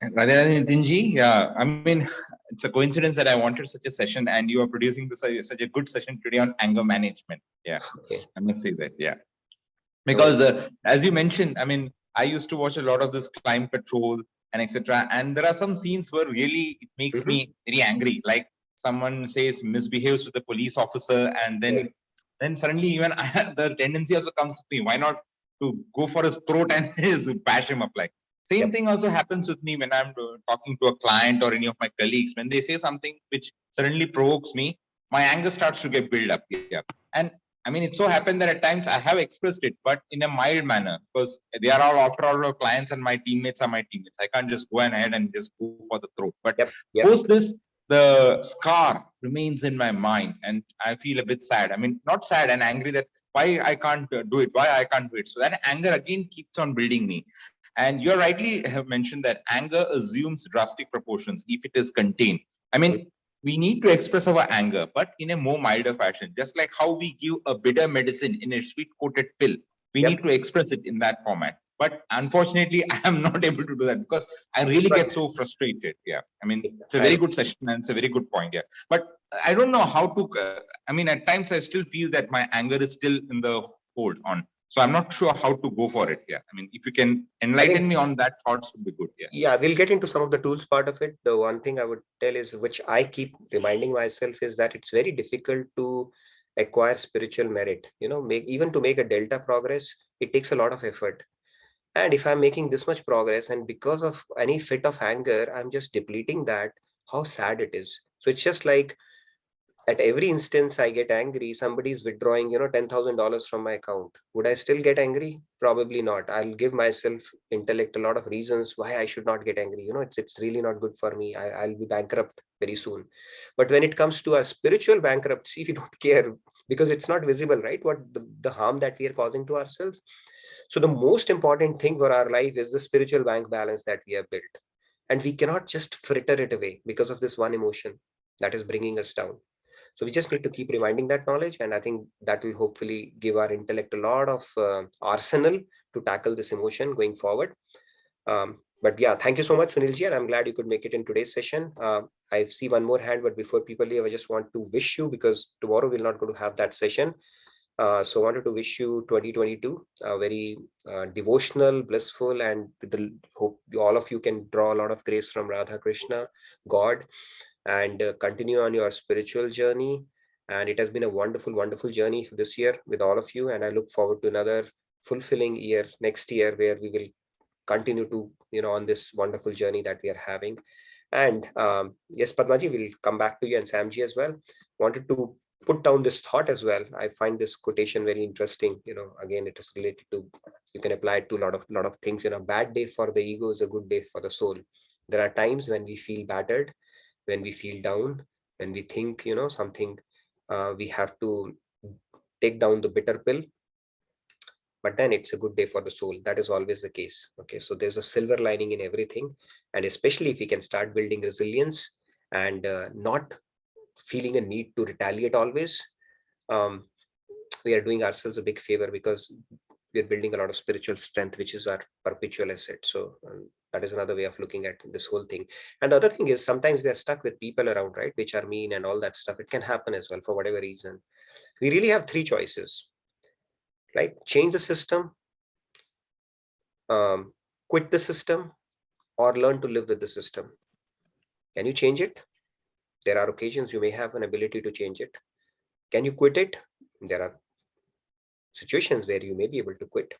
Radhe Radhe Nitin ji. Yeah, I mean, it's a coincidence that I wanted such a session, and you are producing such a good session today on anger management. Yeah, okay. I must say that. Yeah, because as you mentioned, I mean, I used to watch a lot of this crime patrol and etc. And there are some scenes where really it makes me very angry. Like someone says misbehaves with a police officer, and then suddenly even the tendency also comes to me. Why not to go for his throat and bash him up? Like same thing also happens with me when I'm talking to a client or any of my colleagues. When they say something which suddenly provokes me, my anger starts to get built up. Yeah, and I mean, it so happened that at times I have expressed it, but in a mild manner, because they are all, after all, our clients, and my teammates are my teammates. I can't just go ahead and just go for the throat. But post this, the scar remains in my mind, and I feel a bit sad. I mean, not sad and angry that why I can't do it, why I can't do it. So that anger again keeps on building me. And you rightly have mentioned that anger assumes drastic proportions if it is contained. I mean, we need to express our anger, but in a more milder fashion. Just like how we give a bitter medicine in a sweet-coated pill, we need to express it in that format. But unfortunately, I am not able to do that because I really get so frustrated. Yeah, I mean, it's a very good session and it's a very good point. Yeah, but I don't know how to. I mean, at times I still feel that my anger is still in the hold on. So I'm not sure how to go for it. Yeah, I mean, if you can enlighten me on that, thoughts would be good. Yeah. Yeah, we'll get into some of the tools part of it. The one thing I would tell is, which I keep reminding myself, is that it's very difficult to acquire spiritual merit. You know, even to make a delta progress, it takes a lot of effort. And if I'm making this much progress, and because of any fit of anger, I'm just depleting that, how sad it is. So it's just like, at every instance I get angry, somebody's withdrawing, $10,000 from my account. Would I still get angry? Probably not. I'll give myself intellect a lot of reasons why I should not get angry. It's really not good for me. I'll be bankrupt very soon. But when it comes to a spiritual bankruptcy, we don't care, because it's not visible, right? What the harm that we are causing to ourselves. So the most important thing for our life is the spiritual bank balance that we have built. And we cannot just fritter it away because of this one emotion that is bringing us down. So we just need to keep reminding that knowledge, and I think that will hopefully give our intellect a lot of arsenal to tackle this emotion going forward. But yeah, thank you so much, Sunilji, and I'm glad you could make it in today's session. I see one more hand, but before people leave, I just want to wish you, because tomorrow we're not going to have that session. So I wanted to wish you 2022 very devotional, blissful, and hope all of you can draw a lot of grace from Radha Krishna, God, and continue on your spiritual journey. And it has been a wonderful, wonderful journey this year with all of you. And I look forward to another fulfilling year next year, where we will continue to, on this wonderful journey that we are having. And yes, Padmaji, we'll come back to you, and Samji as well. Wanted to put down this thought as well. I find this quotation very interesting. Again, it is related to, you can apply it to a lot of things. Bad day for the ego is a good day for the soul. There are times when we feel battered, when we feel down, when we think, something, we have to take down the bitter pill, but then it's a good day for the soul. That is always the case. Okay, so there's a silver lining in everything. And especially if we can start building resilience, and not feeling a need to retaliate always, we are doing ourselves a big favor, because we're building a lot of spiritual strength, which is our perpetual asset. So that is another way of looking at this whole thing. And the other thing is, sometimes we are stuck with people around, right, which are mean and all that stuff. It can happen as well, for whatever reason. We really have three choices, right? Change the system, quit the system, or learn to live with the system. Can you change it? There are occasions you may have an ability to change it. Can you quit it? There are situations where you may be able to quit.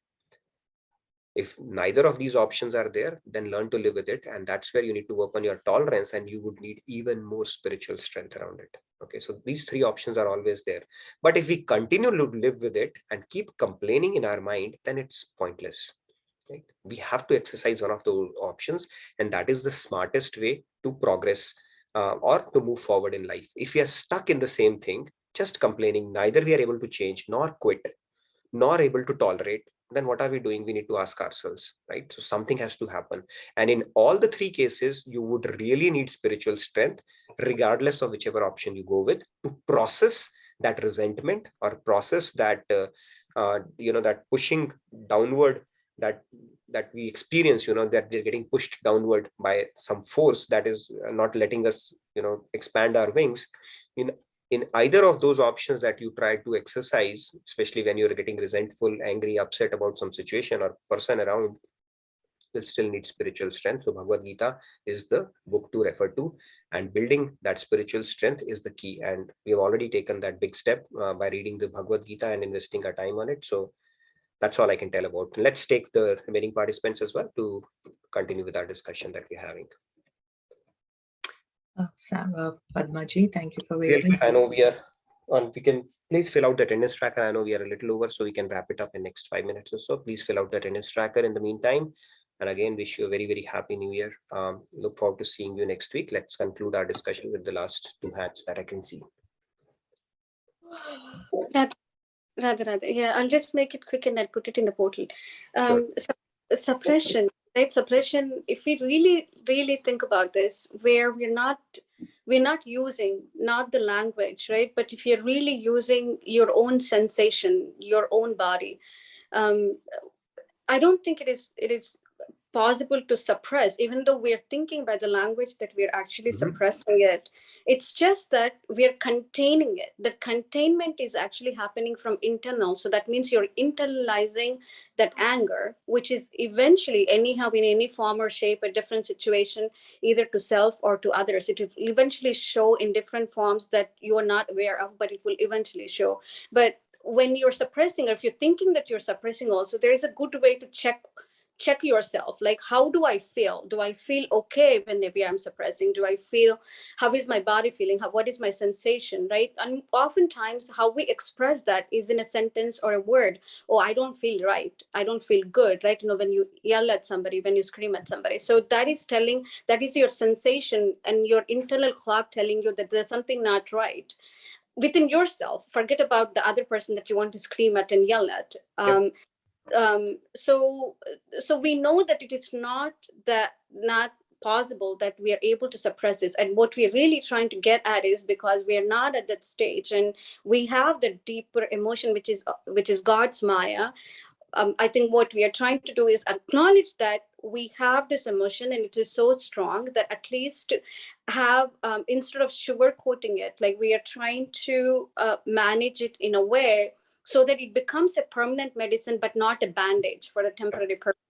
If neither of these options are there, then learn to live with it. And that's where you need to work on your tolerance, and you would need even more spiritual strength around it. Okay, so these three options are always there. But if we continue to live with it and keep complaining in our mind, then it's pointless. Right? We have to exercise one of those options, and that is the smartest way to progress or to move forward in life. If we are stuck in the same thing, just complaining, neither we are able to change nor quit, nor able to tolerate, then what are we doing? We need to ask ourselves, right? So something has to happen. And in all the three cases, you would really need spiritual strength, regardless of whichever option you go with, to process that resentment, or process that, that pushing downward, that we experience, that we're getting pushed downward by some force that is not letting us, expand our wings. In either of those options that you try to exercise, especially when you're getting resentful, angry, upset about some situation or person around, you'll still need spiritual strength. So Bhagavad Gita is the book to refer to, and building that spiritual strength is the key. And we have already taken that big step by reading the Bhagavad Gita and investing our time on it. So that's all I can tell about. Let's take the remaining participants as well to continue with our discussion that we're having. Sam, Padmaji, thank you for waiting. I know we are on. We can please fill out the attendance tracker. I know we are a little over, so we can wrap it up in next 5 minutes or so. Please fill out the attendance tracker in the meantime. And again, wish you a very, very happy new year. Look forward to seeing you next week. Let's conclude our discussion with the last two hats that I can see. Radha. Yeah, I'll just make it quick and I'll put it in the portal. Sure. Suppression, right? Suppression, if we really, really think about this, where we're not we're not using not the language, right? But if you're really using your own sensation, your own body, I don't think it is possible to suppress, even though we're thinking by the language that we're actually suppressing it. It's just that we're containing it. The containment is actually happening from internal. So that means you're internalizing that anger, which is eventually, anyhow, in any form or shape, a different situation, either to self or to others. It will eventually show in different forms that you are not aware of, but it will eventually show. But when you're suppressing, or if you're thinking that you're suppressing also, there is a good way to check yourself. Like, how do I feel? Do I feel okay when maybe I'm suppressing? Do I feel, how is my body feeling? What is my sensation, right? And oftentimes how we express that is in a sentence or a word. Oh, I don't feel right. I don't feel good, right? When you yell at somebody, when you scream at somebody. So that is your sensation and your internal clock telling you that there's something not right within yourself. Forget about the other person that you want to scream at and yell at. So we know that it is not possible that we are able to suppress this. And what we're really trying to get at is, because we are not at that stage and we have the deeper emotion, which is God's Maya. I think what we are trying to do is acknowledge that we have this emotion and it is so strong that at least have, instead of sugarcoating it, like we are trying to manage it in a way so that it becomes a permanent medicine, but not a bandage for a temporary purpose.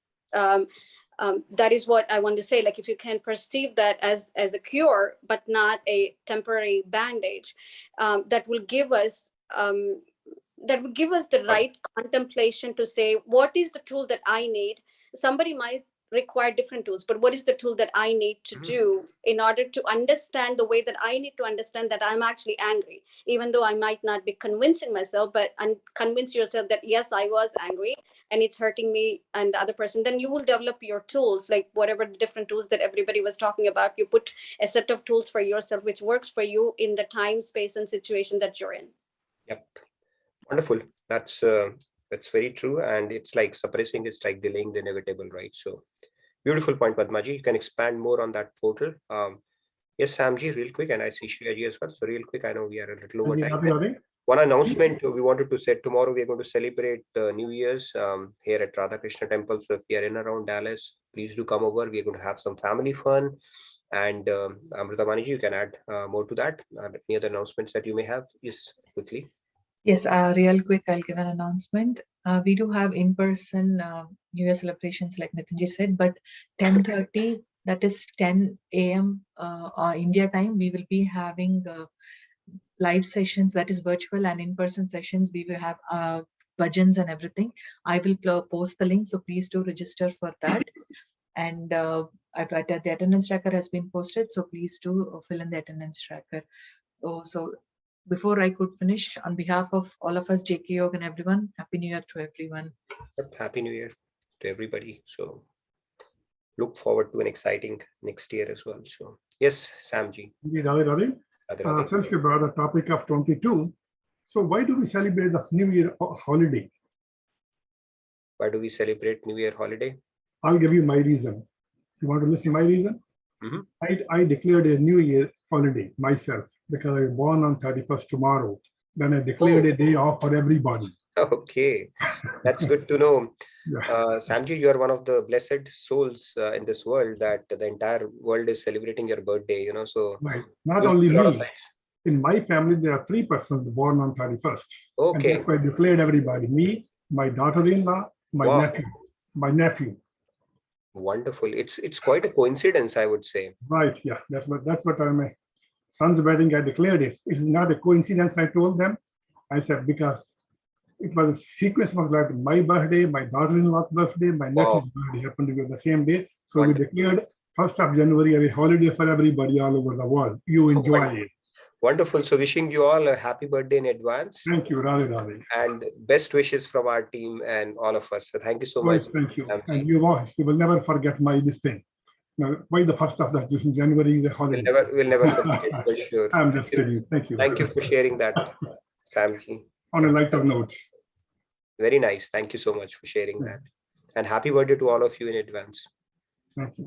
That is what I want to say. Like, if you can perceive that as a cure, but not a temporary bandage, that will give us the right contemplation to say, what is the tool that I need? Somebody might require different tools, but what is the tool that I need to do in order to understand the way that I need to understand that I'm actually angry, even though I might not be convincing myself, but convince yourself that yes, I was angry and it's hurting me and the other person. Then you will develop your tools, like whatever the different tools that everybody was talking about. You put a set of tools for yourself which works for you in the time, space, and situation that you're in. Yep. Wonderful. That's very true. And it's like suppressing, it's like delaying the inevitable, right? So beautiful point, Padmaji. You can expand more on that portal. Yes, Samji, real quick, and I see Shreyaji as well. So real quick, I know we are a little over time. One announcement we wanted to say: tomorrow we are going to celebrate New Year's here at Radha Krishna Temple. So if you are in around Dallas, please do come over. We are going to have some family fun. And Amrita Maniji, you can add more to that. Any other announcements that you may have? Yes, quickly. Yes, real quick, I'll give an announcement. We do have in-person New Year celebrations, like Nitinji said, but 10:30, that is 10 a.m. India time, we will be having live sessions, that is virtual, and in-person sessions. We will have bhajans and everything. I will post the link, so please do register for that. And the attendance tracker has been posted, so please do fill in the attendance tracker. So before I could finish, on behalf of all of us, JK Yog and everyone, Happy New Year to everyone. Happy New Year to everybody. So look forward to an exciting next year as well. So yes, Samji. Since we brought the topic of 22, so why do we celebrate the New Year holiday? Why do we celebrate New Year holiday? I'll give you my reason. You want to listen to my reason? I declared a New Year holiday myself because I was born on 31st tomorrow. Then I declared a day off for everybody. Okay, that's good to know. Samji, you are one of the blessed souls in this world that the entire world is celebrating your birthday, so right. Not only me, in my family there are 3 persons born on 31st. Okay. And that's why I declared everybody, me, my daughter-in-law, my nephew. Wonderful. It's quite a coincidence, I would say. Right, yeah, that's what my son's wedding, I declared it. It is not a coincidence, I told them. I said, because it was a sequence, was like my birthday, my daughter-in-law's birthday, my nephew's birthday happened to be on the same day. So we declared 1st of January a holiday for everybody all over the world. You enjoy it. Wonderful. So wishing you all a happy birthday in advance. Thank you, Radhe. And best wishes from our team and all of us. So thank you so much. Thank you. And you will never forget this thing. Now, why the 1st of that January is a holiday? We'll never forget it, for sure. I'm just kidding. Thank you. Thank you for sharing that, Samji. On a lighter note. Very nice. Thank you so much for sharing that. And happy birthday to all of you in advance. Thank you.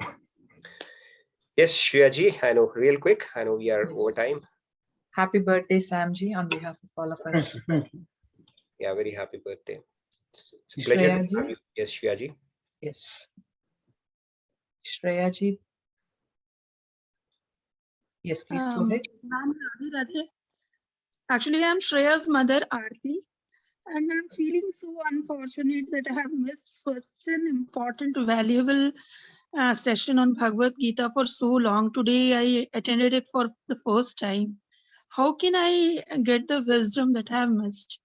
Yes, Shreyaji, I know, real quick. I know we are over time. Happy birthday, Samji, on behalf of all of us. Thank you. Yeah, very happy birthday. It's a pleasure to have Shreyaji? you. Yes, Shreyaji. Yes. Shreyaji. Yes, please go ahead. Ma'am, Radhe Radhe. Actually, I'm Shreya's mother, Aarti, and I'm feeling so unfortunate that I have missed such an important, valuable session on Bhagavad Gita for so long. Today, I attended it for the first time. How can I get the wisdom that I have missed?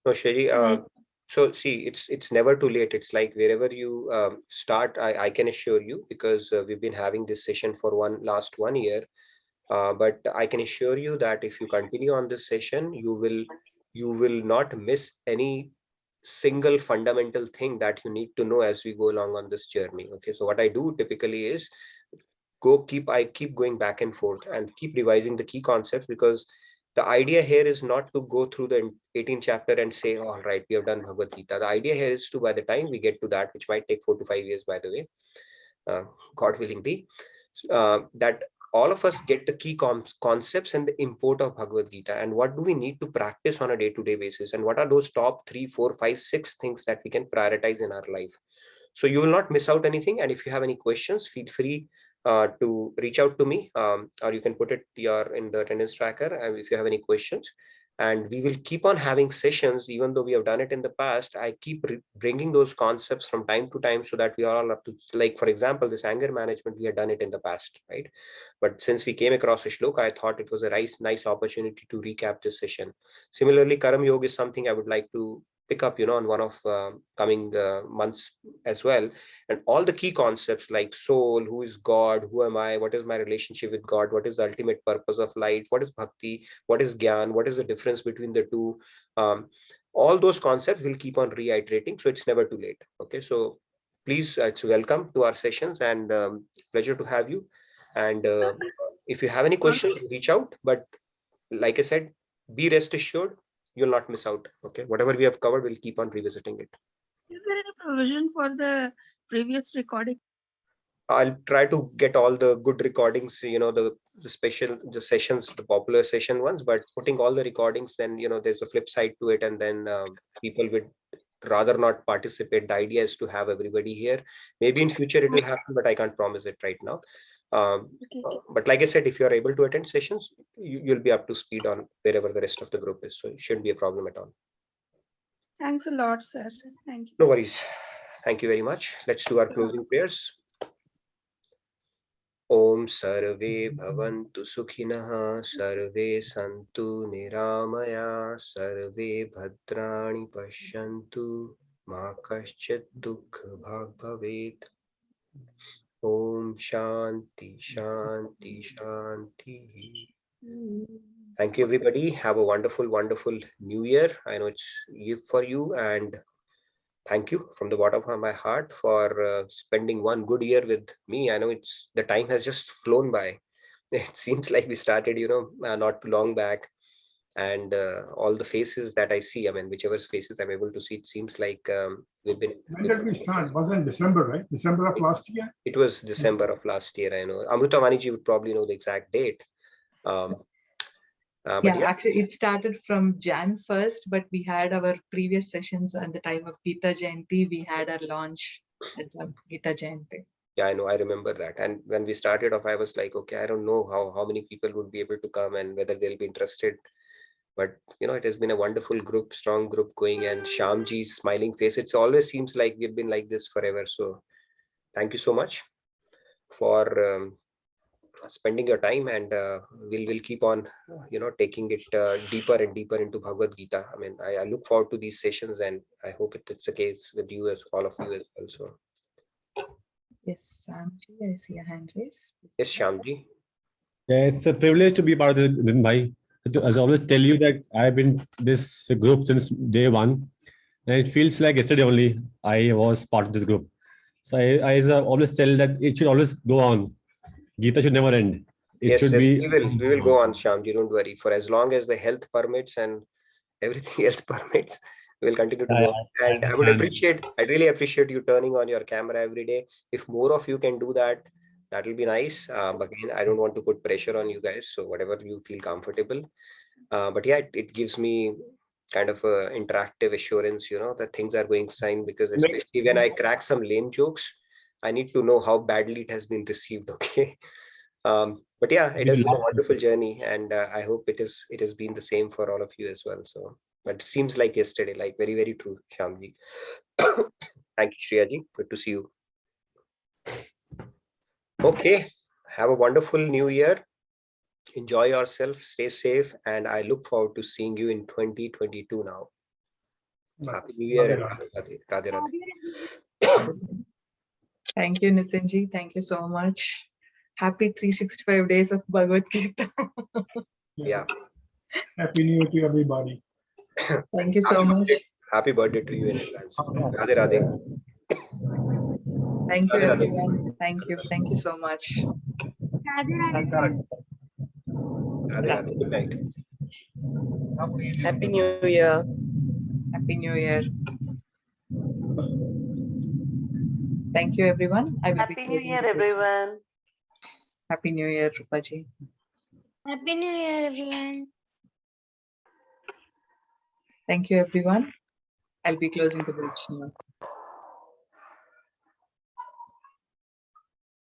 No, Shreyaji, so see, it's never too late. It's like wherever you start, I can assure you, because we've been having this session for last 1 year. But I can assure you that if you continue on this session, you will not miss any single fundamental thing that you need to know as we go along on this journey. Okay, so what I do typically is I keep going back and forth and keep revising the key concepts, because the idea here is not to go through the 18th chapter and say, all right, we have done Bhagavad Gita. The idea here is to, by the time we get to that, which might take 4 to 5 years, by the way, God willing be, that all of us get the key concepts and the import of Bhagavad Gita, and what do we need to practice on a day-to-day basis, and what are those top 3, 4, 5, 6 things that we can prioritize in our life. So you will not miss out anything. And if you have any questions, feel free to reach out to me, or you can put it in the attendance tracker, and if you have any questions. And we will keep on having sessions, even though we have done it in the past. I keep bringing those concepts from time to time, so that we are all up to, like, for example, this anger management, we had done it in the past, right? But since we came across a shloka, I thought it was a nice opportunity to recap this session. Similarly, Karam Yoga is something I would like to pick up, on one of coming months as well. And all the key concepts like soul, who is God, who am I, what is my relationship with God, what is the ultimate purpose of life, what is bhakti, what is gyan, what is the difference between the two, all those concepts will keep on reiterating, so it's never too late. Okay, so please, it's welcome to our sessions, and pleasure to have you. And if you have any questions, reach out. But like I said, be rest assured, you'll not miss out. Okay, whatever we have covered, we'll keep on revisiting it. Is there any provision for the previous recording? I'll try to get all the good recordings, the sessions, the popular session ones, but putting all the recordings, then, there's a flip side to it, and then people would rather not participate. The idea is to have everybody here. Maybe in future it will happen, but I can't promise it right now. But like I said, if you are able to attend sessions, you'll be up to speed on wherever the rest of the group is. So it shouldn't be a problem at all. Thanks a lot, sir. Thank you. No worries. Thank you very much. Let's do our closing prayers. Om Sarve Bhavantu Sukhinah, Sarve Santu Niramaya, Sarve Bhadrani Pashyantu, Ma Kaschit Dukha Bhag Bhavet. Om Shanti Shanti Shanti. Thank you, everybody. Have a wonderful, wonderful new year. I know it's gift for you, and thank you from the bottom of my heart for spending one good year with me. I know the time has just flown by. It seems like we started, not too long back. And all the faces that I see, I mean, whichever faces I'm able to see, it seems like we've been. When did we start? It was in December, right? December of last year? It was December of last year, I know. Amruta Vaniji would probably know the exact date. Actually, it started from Jan 1st, but we had our previous sessions at the time of Gita Jayanti. We had our launch at Gita Jayanti. Yeah, I know. I remember that. And when we started off, I was like, okay, I don't know how many people would be able to come and whether they'll be interested. But, it has been a wonderful group, strong group going, and Shyamji's smiling face. It always seems like we've been like this forever. So thank you so much for spending your time, and we'll keep on taking it deeper and deeper into Bhagavad Gita. I mean, I look forward to these sessions, and I hope it's the case with you, as all of you as well. So yes, Shyamji, I see a hand raise. Yes, Shyamji. Yeah, it's a privilege to be part of the Bhai. As I always tell you that I've been this group since day one, and it feels like yesterday only I was part of this group. So I always tell that it should always go on. Gita should never end. It should be. We will go on, Shyamji. Don't worry. For as long as the health permits and everything else permits, we'll continue to work. And I really appreciate you turning on your camera every day. If more of you can do that, that will be nice. Again, I don't want to put pressure on you guys, so whatever you feel comfortable. But yeah, it gives me kind of a interactive assurance, that things are going fine, because especially when I crack some lame jokes, I need to know how badly it has been received. Okay. But yeah, it has been a wonderful journey, and I hope it has been the same for all of you as well. So, but it seems like yesterday, like very, very true, Shyamji. Thank you, Shriyaji. Good to see you. Okay, have a wonderful new year. Enjoy yourself, stay safe, and I look forward to seeing you in 2022 now. Happy New Year and Radhe Radhe. Thank you, Nitinji. Thank you so much. Happy 365 days of Bhagavad Gita. Yeah. Happy New Year to everybody. Thank you so much. Happy birthday to you in advance. Radhe Radhe. Thank you, Radhe Radhe. everyone. Thank you. Thank you so much. Radhe Radhe. Good night. Happy New Year. Happy New Year. Thank you, everyone. I will be Happy New closing Year, the session. everyone. Happy New Year, Rupaji. Happy New Year, everyone. Thank you, everyone. I'll be closing the bridge now.